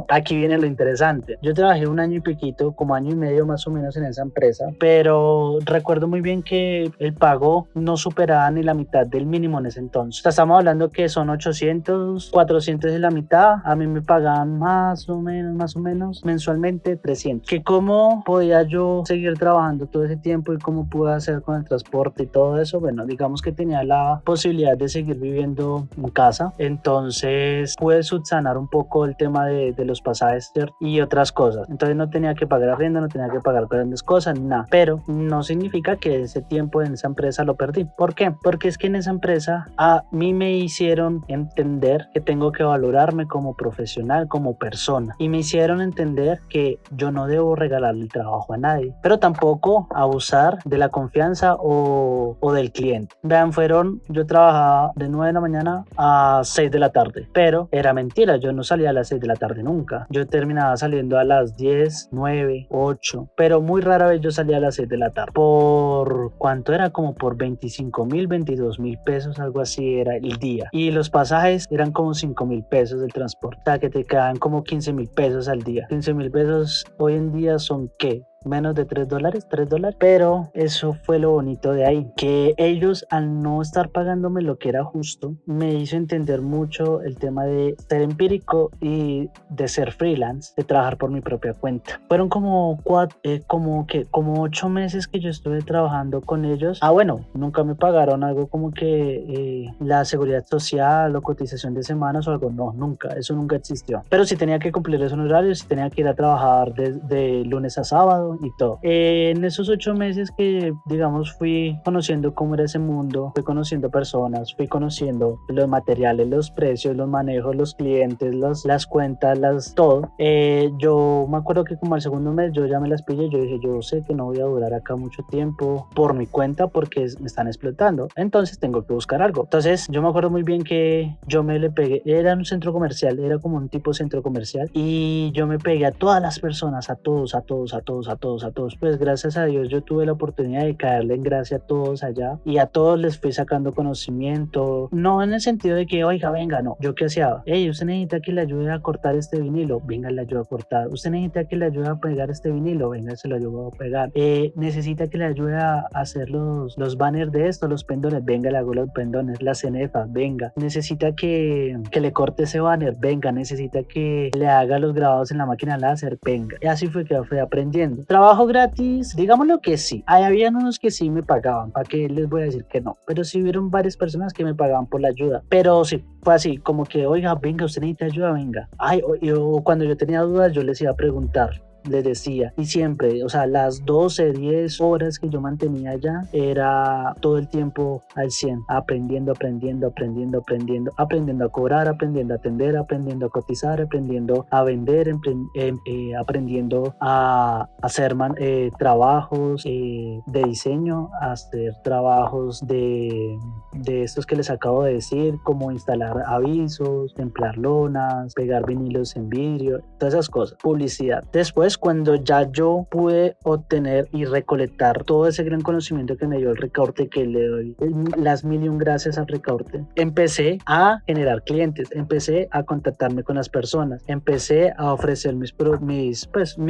Aquí viene lo interesante. Yo trabajé 1 año y piquito, como 1 año y medio más o menos en esa empresa, pero recuerdo muy bien que el pago no superaba ni la mitad del mínimo en ese entonces. O sea, estamos hablando que son 800, 400 de la mitad. A mí me pagaban más o menos mensualmente 300. Que cómo podía yo seguir trabajando todo ese tiempo y cómo pude hacer con el transporte y todo eso. Bueno, digamos que tenía la posibilidad de seguir viviendo en casa, entonces pude subsanar un poco el tema de los pasajes y otras cosas. Entonces no tenía que pagar arriendo, no tenía que pagar grandes cosas, nada. Pero no significa que ese tiempo en esa empresa lo perdí. ¿Por qué? Porque es que en esa empresa a mí me hicieron entender que tengo que valorarme como profesional, como persona. Y me hicieron entender que yo no debo regalarle el trabajo a nadie, pero tampoco abusar de la confianza o del cliente. Vean, yo trabajaba de 9 de la mañana a 6 de la tarde, pero era mentira. Yo no salía a las las 6 de la tarde nunca. Yo terminaba saliendo a las 10, 9, 8, pero muy rara vez yo salía a las 6 de la tarde. ¿Por cuánto era? Como por 25.000, 22.000 pesos, algo así era el día. Y los pasajes eran como 5.000 pesos del transporte, o sea que te quedaban como 15.000 pesos al día. 15.000 pesos hoy en día son ¿qué? Menos de $3, pero eso fue lo bonito de ahí, que ellos al no estar pagándome lo que era justo, me hizo entender mucho el tema de ser empírico y de ser freelance, de trabajar por mi propia cuenta. Fueron como 8 meses que yo estuve trabajando con ellos. Bueno, nunca me pagaron algo como que la seguridad social o cotización de semanas o algo, no, nunca, eso nunca existió, pero sí tenía que cumplir esos horarios, sí tenía que ir a trabajar de lunes a sábado y todo. En esos 8 meses que, digamos, fui conociendo cómo era ese mundo, fui conociendo personas, fui conociendo los materiales, los precios, los manejos, los clientes, las cuentas, todo. Yo me acuerdo que como al segundo mes yo ya me las pillé, yo dije, yo sé que no voy a durar acá mucho tiempo por mi cuenta porque me están explotando, entonces tengo que buscar algo. Entonces yo me acuerdo muy bien que yo me le pegué, era un centro comercial, era como un tipo centro comercial, y yo me pegué a todas las personas, a todos, pues gracias a Dios yo tuve la oportunidad de caerle en gracia a todos allá, y a todos les fui sacando conocimiento, no en el sentido de que oiga, venga, no, yo qué hacía, usted necesita que le ayude a cortar este vinilo, venga, le ayudo a cortar, usted necesita que le ayude a pegar este vinilo, venga, se lo ayudo a pegar, necesita que le ayude a hacer los banners de esto, los pendones, venga, le hago los pendones, la cenefa, venga, necesita que le corte ese banner, venga, necesita que le haga los grabados en la máquina láser, venga, y así fue que fui aprendiendo. Trabajo gratis, digámoslo que sí. Habían unos que sí me pagaban, ¿para qué les voy a decir que no? Pero sí hubieron varias personas que me pagaban por la ayuda. Pero sí, fue así, como que, oiga, venga, usted necesita ayuda, venga. O cuando yo tenía dudas, yo les iba a preguntar. Les decía, y siempre, o sea, las 12, 10 horas que yo mantenía allá era todo el tiempo al 100, aprendiendo a cobrar, aprendiendo a atender, aprendiendo a cotizar, aprendiendo a vender, aprendiendo a hacer trabajos de diseño, a hacer trabajos de estos que les acabo de decir, como instalar avisos, templar lonas, pegar vinilos en vidrio, todas esas cosas, publicidad. Después, cuando ya yo pude obtener y recolectar todo ese gran conocimiento que me dio el recorte, que le doy las 1.000 gracias al recorte, empecé a generar clientes, empecé a contactarme con las personas, empecé a ofrecer mis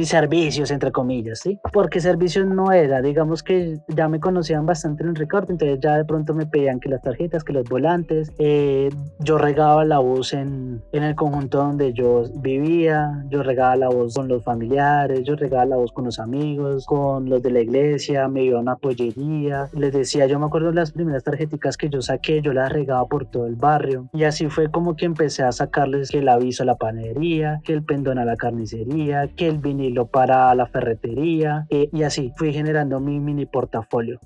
servicios, entre comillas, ¿sí? Porque servicios no era, digamos que ya me conocían bastante en el recorte, entonces ya de pronto me pedían que las tarjetas, que los volantes, yo regaba la voz en el conjunto donde yo vivía, yo regaba la voz con los familiares, yo regaba la voz con los amigos, con los de la iglesia, me iba a una pollería, les decía, yo me acuerdo las primeras tarjeticas que yo saqué, yo las regaba por todo el barrio, y así fue como que empecé a sacarles que el aviso a la panadería, que el pendón a la carnicería, que el vinilo para la ferretería, y así fui generando mi mini portafolio,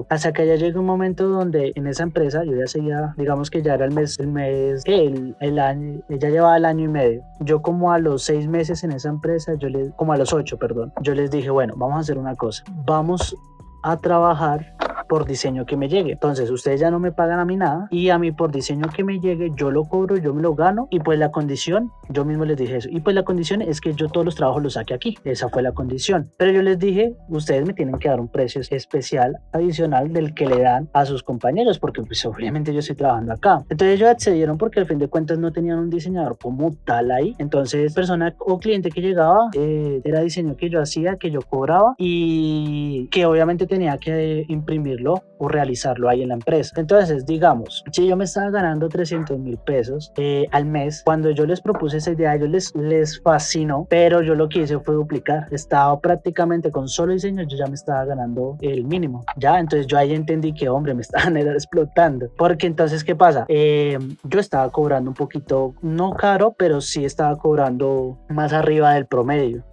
hasta que ya llegó un momento donde en esa empresa yo ya seguía, digamos que ya era el año, ya llevaba el año y medio, yo como a los 6 meses en esa empresa, como a los 8, yo les dije, bueno, vamos a hacer una cosa, vamos a trabajar por diseño que me llegue. Entonces ustedes ya no me pagan a mí nada, y a mí por diseño que me llegue yo lo cobro, yo me lo gano, y pues la condición, yo mismo les dije eso, y pues la condición es que yo todos los trabajos los saque aquí, esa fue la condición. Pero yo les dije, ustedes me tienen que dar un precio especial adicional del que le dan a sus compañeros, porque pues obviamente yo estoy trabajando acá. Entonces ellos accedieron porque al fin de cuentas no tenían un diseñador como tal ahí. Entonces persona o cliente que llegaba, era diseño que yo hacía, que yo cobraba, y que obviamente tenía que imprimirlo o realizarlo ahí en la empresa. Entonces, digamos, si yo me estaba ganando 300.000 pesos al mes, cuando yo les propuse esa idea, a ellos les fascinó, pero yo lo que hice fue duplicar. Estaba prácticamente con solo diseño, yo ya me estaba ganando el mínimo. Ya, entonces yo ahí entendí que, hombre, me estaban explotando. Porque entonces, ¿qué pasa? Yo estaba cobrando un poquito, no caro, pero sí estaba cobrando más arriba del promedio,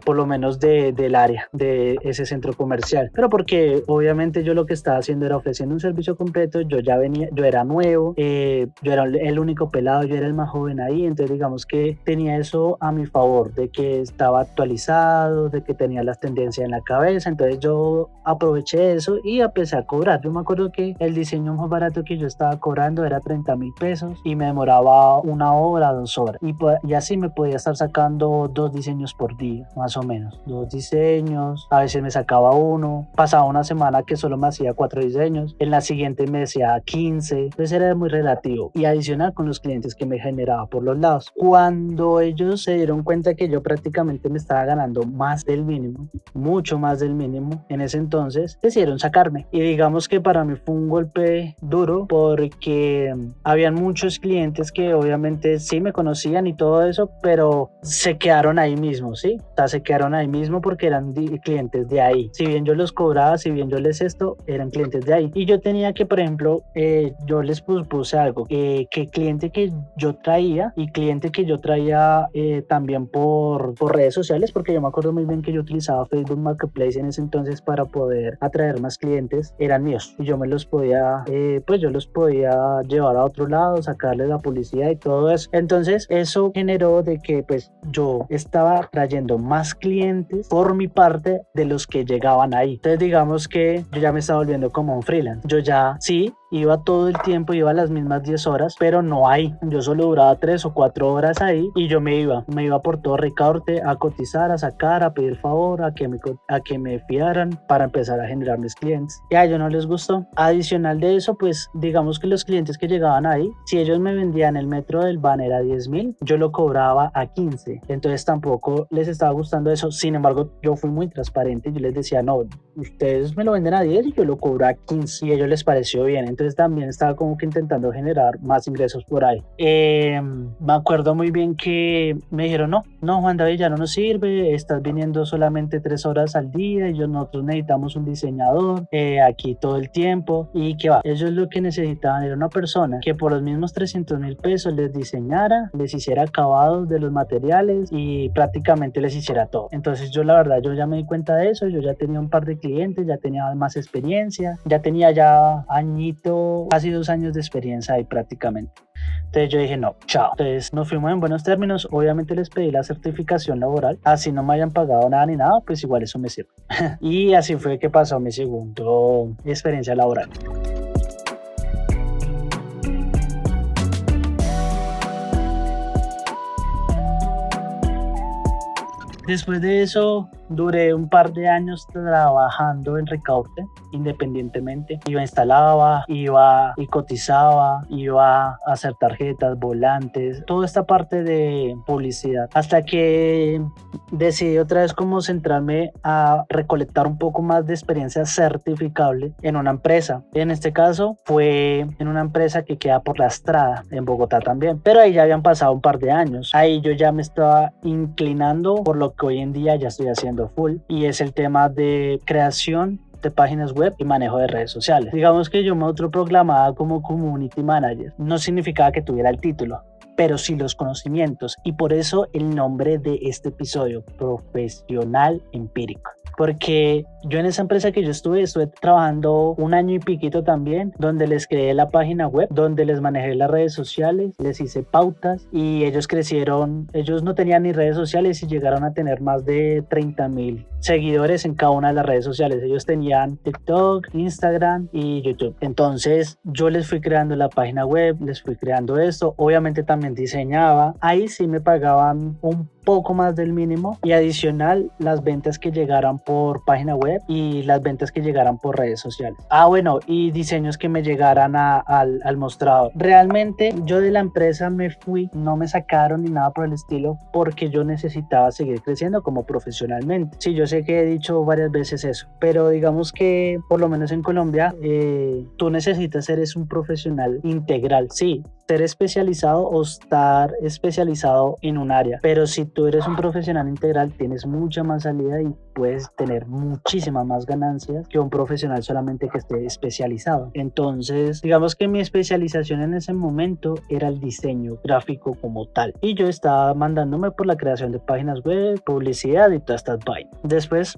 por lo menos del área, de ese centro comercial. Pero porque obviamente yo lo que estaba haciendo era ofreciendo un servicio completo. Yo era nuevo, yo era el único pelado, yo era el más joven ahí, entonces digamos que tenía eso a mi favor, de que estaba actualizado, de que tenía las tendencias en la cabeza. Entonces yo aproveché eso y empecé a cobrar. Yo me acuerdo que el diseño más barato que yo estaba cobrando era 30.000 pesos y me demoraba 1 hora, 2 horas, y así me podía estar sacando 2 diseños por día, más o menos, 2 diseños, a veces me sacaba uno, pasaba una semana que solo me hacía 4 diseños, en la siguiente me hacía 15, entonces era muy relativo, y adicional con los clientes que me generaba por los lados. Cuando ellos se dieron cuenta que yo prácticamente me estaba ganando más del mínimo, mucho más del mínimo en ese entonces, decidieron sacarme, y digamos que para mí fue un golpe duro porque habían muchos clientes que obviamente sí me conocían y todo eso, pero se quedaron ahí mismo, ¿sí? O sea, se quedaron ahí mismo porque eran clientes de ahí. Si bien yo los cobraba, si bien yo les eran clientes de ahí. Y yo tenía que, por ejemplo, yo les puse algo, que cliente que yo traía y cliente que yo traía también por redes sociales, porque yo me acuerdo muy bien que yo utilizaba Facebook Marketplace en ese entonces para poder atraer más clientes, eran míos y yo me los podía, pues yo los podía llevar a otro lado, sacarles la publicidad y todo eso. Entonces eso generó de que pues yo estaba trayendo más clientes por mi parte de los que llegaban ahí. Entonces digamos que yo ya me estaba volviendo como un freelance. Yo ya sí iba todo el tiempo, iba a las mismas 10 horas, pero no ahí. Yo solo duraba 3 o 4 horas ahí y yo me iba por todo Ricaurte a cotizar, a sacar, a pedir favor, a que me fiaran para empezar a generar mis clientes. Y a ellos no les gustó. Adicional de eso, pues digamos que los clientes que llegaban ahí, si ellos me vendían el metro del banner a 10.000, yo lo cobraba a 15. Entonces tampoco les estaba gustando eso. Sin embargo, yo fui muy transparente. Yo les decía, no, ustedes me lo venden a 10 y yo lo cobro a 15. Y a ellos les pareció bien. Entonces también estaba como que intentando generar más ingresos por ahí. Me acuerdo muy bien que me dijeron, no Juan David, ya no nos sirve, estás viniendo solamente 3 horas al día y nosotros necesitamos un diseñador aquí todo el tiempo. Y que va, ellos lo que necesitaban era una persona que por los mismos 300.000 pesos les diseñara, les hiciera acabados de los materiales y prácticamente les hiciera todo. Entonces yo la verdad, yo ya me di cuenta de eso, yo ya tenía un par de clientes, ya tenía más experiencia, ya tenía casi 2 años de experiencia ahí prácticamente. Entonces yo dije, no, chao. Entonces nos fuimos en buenos términos. Obviamente les pedí la certificación laboral. Así no me hayan pagado nada ni nada, pues igual eso me sirve. Y así fue que pasó mi segundo experiencia laboral. Después de eso, duré un par de años trabajando en Ricaurte, independientemente. Instalaba, iba y cotizaba, iba a hacer tarjetas, volantes, toda esta parte de publicidad. Hasta que decidí otra vez como centrarme a recolectar un poco más de experiencia certificable en una empresa. En este caso fue en una empresa que queda por La Estrada, en Bogotá también. Pero ahí ya habían pasado un par de años. Ahí yo ya me estaba inclinando por lo que hoy en día ya estoy haciendo full, y es el tema de creación de páginas web y manejo de redes sociales. Digamos que yo me autoproclamaba como community manager. No significaba que tuviera el título, pero sí los conocimientos, y por eso el nombre de este episodio, Profesional Empírico. Porque yo en esa empresa que yo estuve trabajando 1 año y piquito también, donde les creé la página web, donde les manejé las redes sociales, les hice pautas y ellos crecieron. Ellos no tenían ni redes sociales y llegaron a tener más de 30.000 seguidores en cada una de las redes sociales. Ellos tenían TikTok, Instagram y YouTube. Entonces yo les fui creando la página web, les fui creando esto. Obviamente también diseñaba. Ahí sí me pagaban un poco más del mínimo, y adicional las ventas que llegaran por página web y las ventas que llegaran por redes sociales. Bueno, y diseños que me llegaran al mostrador. Realmente yo de la empresa me fui, no me sacaron ni nada por el estilo, porque yo necesitaba seguir creciendo como profesionalmente. Sí, yo sé que he dicho varias veces eso, pero digamos que por lo menos en Colombia tú necesitas ser un profesional integral. Sí, ser especializado o estar especializado en un área. Pero si tú eres un profesional integral, tienes mucha más salida y puedes tener muchísimas más ganancias que un profesional solamente que esté especializado. Entonces, digamos que mi especialización en ese momento era el diseño gráfico como tal. Y yo estaba mandándome por la creación de páginas web, publicidad y todas estas vainas. Después,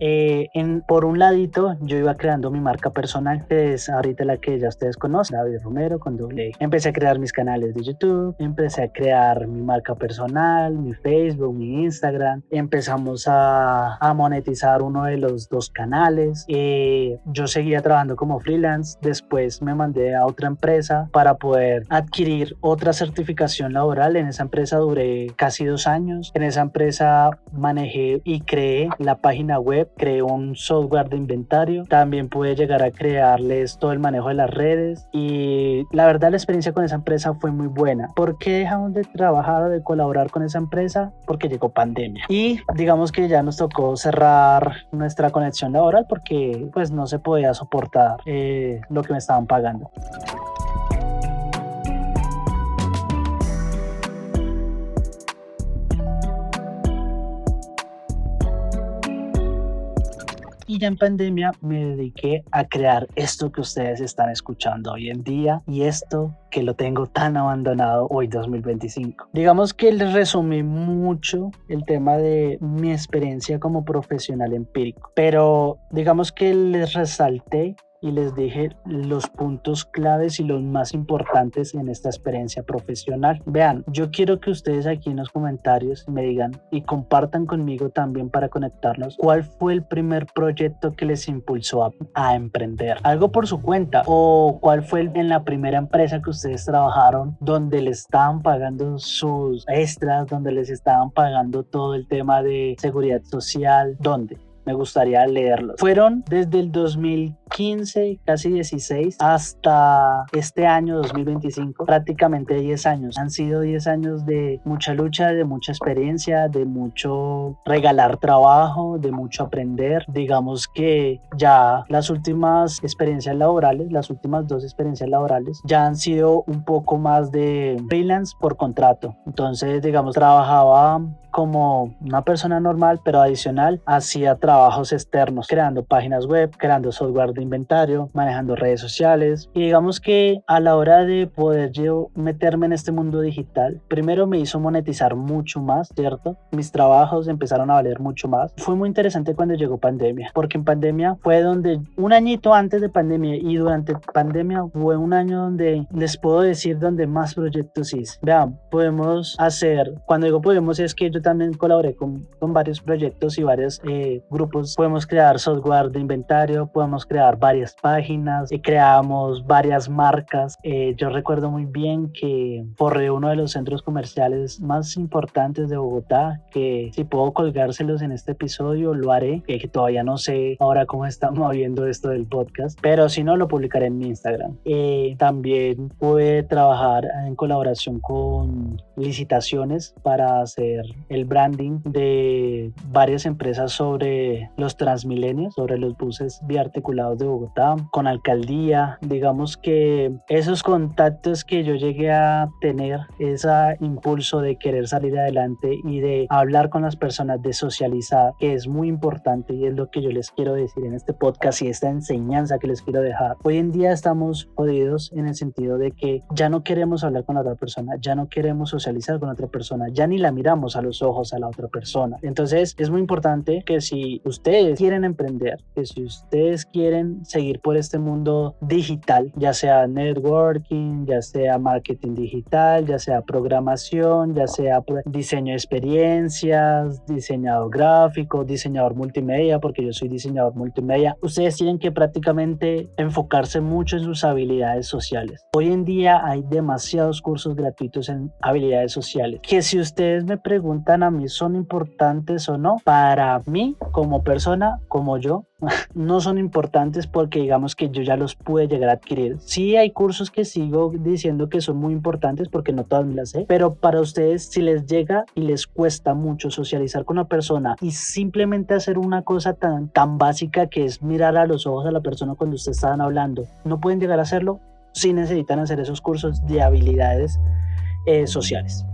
por un ladito, yo iba creando mi marca personal, que es ahorita la que ya ustedes conocen, David Romero con doble E. Empecé a crear mis canales de YouTube, empecé a crear mi marca personal, mi Facebook, mi Instagram. Empezamos a monetizar uno de los dos canales. Yo seguía trabajando como freelance. Después me mandé a otra empresa para poder adquirir otra certificación laboral. En esa empresa duré casi 2 años. En esa empresa manejé y creé la página web, creé un software de inventario. También pude llegar a crearles todo el manejo de las redes y la verdad la experiencia con esa empresa fue muy buena. ¿Por qué dejamos de trabajar o de colaborar con esa empresa? Porque llegó pandemia y digamos que ya nos tocó cerrar nuestra conexión laboral porque pues no se podía soportar lo que me estaban pagando. Y ya en pandemia me dediqué a crear esto que ustedes están escuchando hoy en día y esto que lo tengo tan abandonado hoy 2025. Digamos que les resumí mucho el tema de mi experiencia como profesional empírico, pero digamos que les resalté y les dije los puntos claves y los más importantes en esta experiencia profesional. Vean, yo quiero que ustedes aquí en los comentarios me digan y compartan conmigo también para conectarnos cuál fue el primer proyecto que les impulsó a emprender algo por su cuenta o cuál fue en la primera empresa que ustedes trabajaron donde les estaban pagando sus extras, donde les estaban pagando todo el tema de seguridad social, ¿dónde? Me gustaría leerlos. Fueron desde el 2015, casi 16, hasta este año 2025, prácticamente 10 años. Han sido 10 años de mucha lucha, de mucha experiencia, de mucho regalar trabajo, de mucho aprender. Digamos que ya las últimas experiencias laborales, las últimas 2 experiencias laborales, ya han sido un poco más de freelance por contrato. Entonces, digamos, trabajaba como una persona normal, pero adicional hacía trabajos externos, creando páginas web, creando software de inventario, manejando redes sociales. Y digamos que a la hora de poder yo meterme en este mundo digital, primero me hizo monetizar mucho más, ¿cierto? Mis trabajos empezaron a valer mucho más. Fue muy interesante cuando llegó pandemia, porque en pandemia fue donde, un añito antes de pandemia y durante pandemia fue un año donde les puedo decir donde más proyectos hice. Vean, podemos hacer, cuando digo podemos es que yo también colaboré con varios proyectos y varios grupos. Podemos crear software de inventario, podemos crear varias páginas, creamos varias marcas. Yo recuerdo muy bien que forré uno de los centros comerciales más importantes de Bogotá, que si puedo colgárselos en este episodio lo haré, que todavía no sé ahora cómo está moviendo esto del podcast, pero si no lo publicaré en mi Instagram. También pude trabajar en colaboración con licitaciones para hacer el branding de varias empresas sobre los Transmilenios, sobre los buses biarticulados de Bogotá, con alcaldía. Digamos que esos contactos que yo llegué a tener, ese impulso de querer salir adelante y de hablar con las personas, de socializar, que es muy importante y es lo que yo les quiero decir en este podcast y esta enseñanza que les quiero dejar. Hoy en día estamos jodidos en el sentido de que ya no queremos hablar con la otra persona, ya no queremos socializar con otra persona, ya ni la miramos a los ojos a la otra persona. Entonces es muy importante que si ustedes quieren emprender, que si ustedes quieren seguir por este mundo digital, ya sea networking, ya sea marketing digital, ya sea programación, ya sea diseño de experiencias, diseñador gráfico, diseñador multimedia, porque yo soy diseñador multimedia, ustedes tienen que prácticamente enfocarse mucho en sus habilidades sociales. Hoy en día hay demasiados cursos gratuitos en habilidades sociales que si ustedes me preguntan a mí son importantes o no, para mí como persona, como yo, no son importantes porque digamos que yo ya los pude llegar a adquirir. Sí hay cursos que sigo diciendo que son muy importantes porque no todas me las sé, pero para ustedes si les llega y les cuesta mucho socializar con una persona y simplemente hacer una cosa tan básica que es mirar a los ojos a la persona cuando ustedes están hablando, no pueden llegar a hacerlo, sí necesitan hacer esos cursos de habilidades sociales.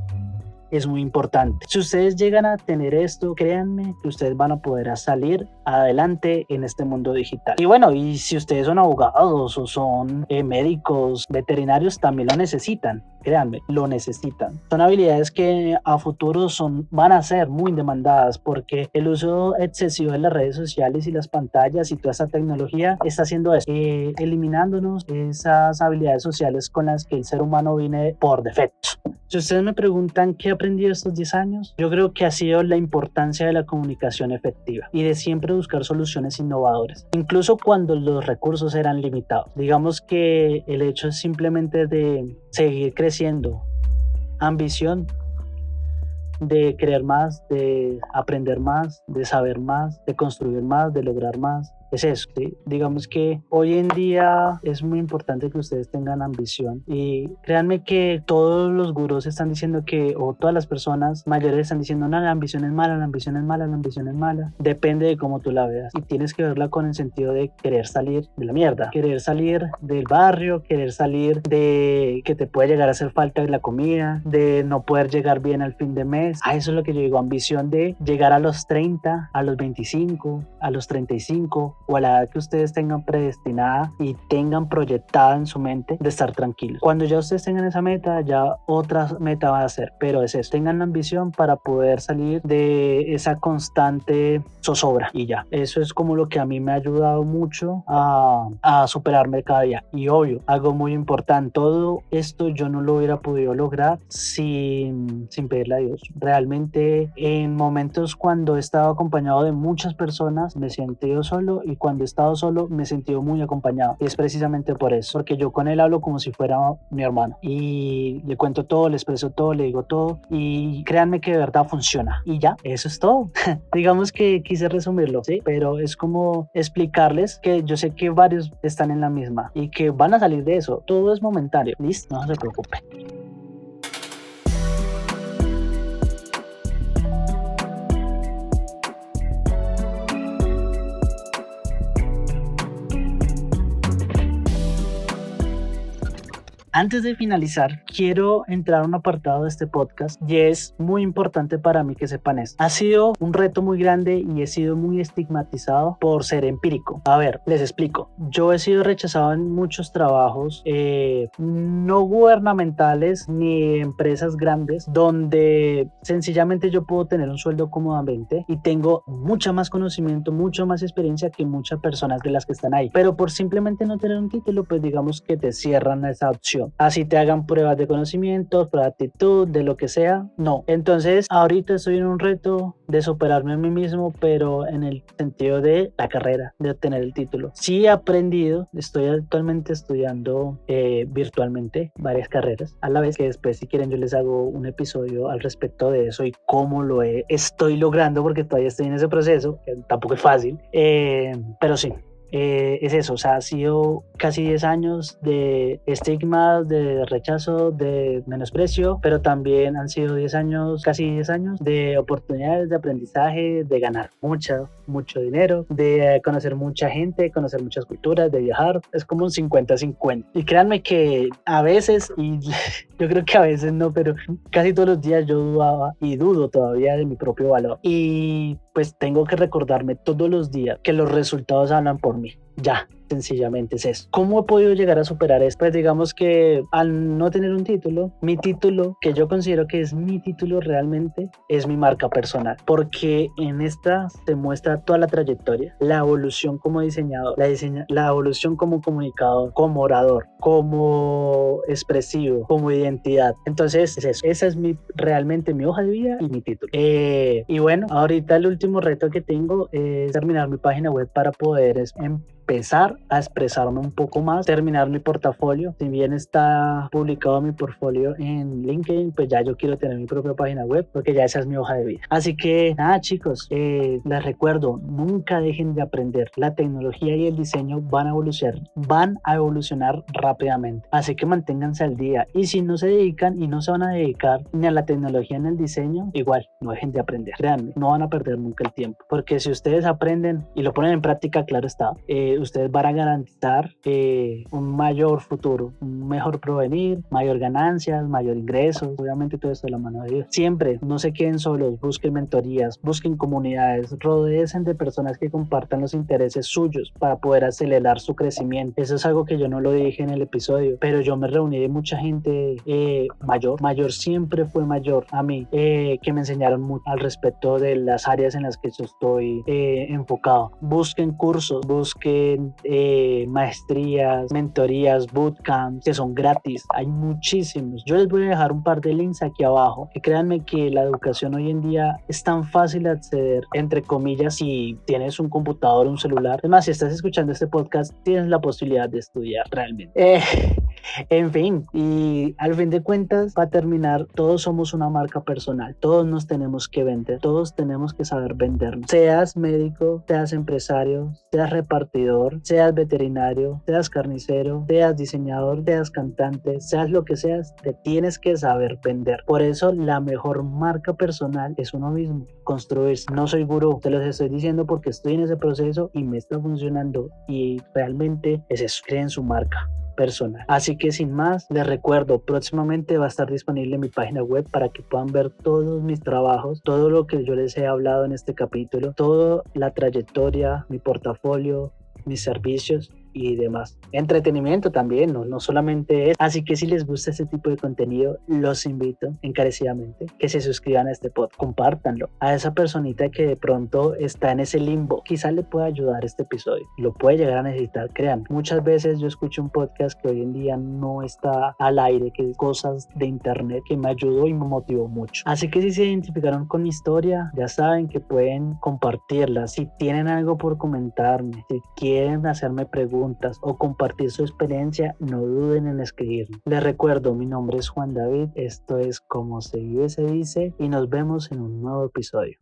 Es muy importante. Si ustedes llegan a tener esto, créanme que ustedes van a poder salir adelante en este mundo digital. Y bueno, y si ustedes son abogados o son médicos, veterinarios, también lo necesitan. Créanme, lo necesitan. Son habilidades que a futuro van a ser muy demandadas porque el uso excesivo de las redes sociales y las pantallas y toda esta tecnología está haciendo eso, eliminándonos esas habilidades sociales con las que el ser humano viene por defecto. Si ustedes me preguntan qué he aprendido estos 10 años, yo creo que ha sido la importancia de la comunicación efectiva y de siempre buscar soluciones innovadoras, incluso cuando los recursos eran limitados. Digamos que el hecho es simplemente de seguir creciendo, ambición, de creer más, de aprender más, de saber más, de construir más, de lograr más. Es eso, ¿sí? Digamos que hoy en día es muy importante que ustedes tengan ambición y créanme que todos los gurús están diciendo o todas las personas mayores están diciendo, no, la ambición es mala, la ambición es mala, la ambición es mala. Depende de cómo tú la veas y tienes que verla con el sentido de querer salir de la mierda, querer salir del barrio, querer salir de que te puede llegar a hacer falta la comida, de no poder llegar bien al fin de mes. Eso es lo que yo digo, ambición de llegar a los 30, a los 25, a los 35 o a la edad que ustedes tengan predestinada y tengan proyectada en su mente de estar tranquilos. Cuando ya ustedes tengan esa meta, ya otra meta va a ser, pero es eso, tengan la ambición para poder salir de esa constante zozobra y ya. Eso es como lo que a mí me ha ayudado mucho a superarme cada día. Y obvio, algo muy importante, todo esto yo no lo hubiera podido lograr sin pedirle a Dios. Realmente en momentos cuando he estado acompañado de muchas personas me he sentido solo y cuando he estado solo me he sentido muy acompañado y es precisamente por eso, porque yo con él hablo como si fuera mi hermano y le cuento todo, le expreso todo, le digo todo y créanme que de verdad funciona y ya, eso es todo. Digamos que quise resumirlo, ¿sí? Pero es como explicarles que yo sé que varios están en la misma y que van a salir de eso, todo es momentáneo, ¿listo? No se preocupen. Antes de finalizar, quiero entrar a un apartado de este podcast y es muy importante para mí que sepan esto. Ha sido un reto muy grande y he sido muy estigmatizado por ser empírico. A ver, les explico. Yo he sido rechazado en muchos trabajos, no gubernamentales ni empresas grandes, donde sencillamente yo puedo tener un sueldo cómodamente y tengo mucha más conocimiento, mucha más experiencia que muchas personas de las que están ahí. Pero por simplemente no tener un título, pues digamos que te cierran esa opción. Así te hagan pruebas de conocimientos, pruebas de actitud, de lo que sea, no. Entonces ahorita estoy en un reto de superarme a mí mismo, pero en el sentido de la carrera, de obtener el título. Sí he aprendido, estoy actualmente estudiando virtualmente varias carreras a la vez, que después si quieren yo les hago un episodio al respecto de eso y cómo estoy logrando, porque todavía estoy en ese proceso, que tampoco es fácil, pero sí. Es eso, o sea, ha sido casi 10 años de estigmas, de rechazo, de menosprecio, pero también han sido casi 10 años de oportunidades de aprendizaje, de ganar mucho dinero, de conocer mucha gente, conocer muchas culturas, de viajar. Es como un 50-50. Y créanme que a veces, y yo creo que a veces no, pero casi todos los días yo dudaba y dudo todavía de mi propio valor. Y pues tengo que recordarme todos los días que los resultados hablan por mí. Ya, sencillamente es eso. ¿Cómo he podido llegar a superar esto? Pues digamos que al no tener un título, mi título, que yo considero que es mi título realmente, es mi marca personal, porque en esta se muestra toda la trayectoria, la evolución como diseñador, la evolución como comunicador, como orador, como expresivo, como identidad. Entonces es eso, esa es realmente mi hoja de vida y mi título. Y bueno, ahorita el último reto que tengo es terminar mi página web para poder empezar a expresarme un poco más, terminar mi portafolio. Si bien está publicado mi portfolio en LinkedIn, pues ya yo quiero tener mi propia página web porque ya esa es mi hoja de vida. Así que nada, chicos, les recuerdo, nunca dejen de aprender. La tecnología y el diseño van a evolucionar rápidamente, así que manténganse al día, y si no se dedican y no se van a dedicar ni a la tecnología ni al diseño, igual no dejen de aprender. Créanme, no van a perder nunca el tiempo, porque si ustedes aprenden y lo ponen en práctica, claro está, ustedes van a garantizar un mayor futuro, un mejor provenir, mayor ganancias, mayor ingresos, obviamente todo esto de la mano de Dios. Siempre, no se queden solos, busquen mentorías, busquen comunidades, rodéense de personas que compartan los intereses suyos para poder acelerar su crecimiento. Eso es algo que yo no lo dije en el episodio, pero yo me reuní de mucha gente mayor siempre fue mayor a mí, que me enseñaron mucho al respecto de las áreas en las que yo estoy enfocado. Busquen cursos, busquen maestrías, mentorías, bootcamps que son gratis. Hay muchísimos. Yo les voy a dejar un par de links aquí abajo. Y créanme que la educación hoy en día es tan fácil de acceder, entre comillas, si tienes un computador, un celular. Es más, si estás escuchando este podcast, tienes la posibilidad de estudiar realmente. En fin, y al fin de cuentas, para terminar, todos somos una marca personal, todos nos tenemos que vender, todos tenemos que saber vendernos. Seas médico, seas empresario, seas repartidor, seas veterinario, seas carnicero, seas diseñador, seas cantante, seas lo que seas, te tienes que saber vender. Por eso la mejor marca personal es uno mismo, construirse. No soy gurú, te los estoy diciendo porque estoy en ese proceso y me está funcionando, y realmente es eso, creen su marca personal. Así que sin más, les recuerdo, próximamente va a estar disponible en mi página web para que puedan ver todos mis trabajos, todo lo que yo les he hablado en este capítulo, toda la trayectoria, mi portafolio, mis servicios y demás. Entretenimiento también, no solamente es. Así que si les gusta este tipo de contenido, los invito encarecidamente que se suscriban a este podcast, compártanlo a esa personita que de pronto está en ese limbo. Quizás le pueda ayudar este episodio, lo puede llegar a necesitar. Crean, muchas veces yo escucho un podcast que hoy en día no está al aire, que es cosas de internet, que me ayudó y me motivó mucho. Así que si se identificaron con mi historia, ya saben que pueden compartirla. Si tienen algo por comentarme, si quieren hacerme preguntas o compartir su experiencia, no duden en escribirme. Les recuerdo, mi nombre es Juan David, esto es Como se vive se dice, y nos vemos en un nuevo episodio.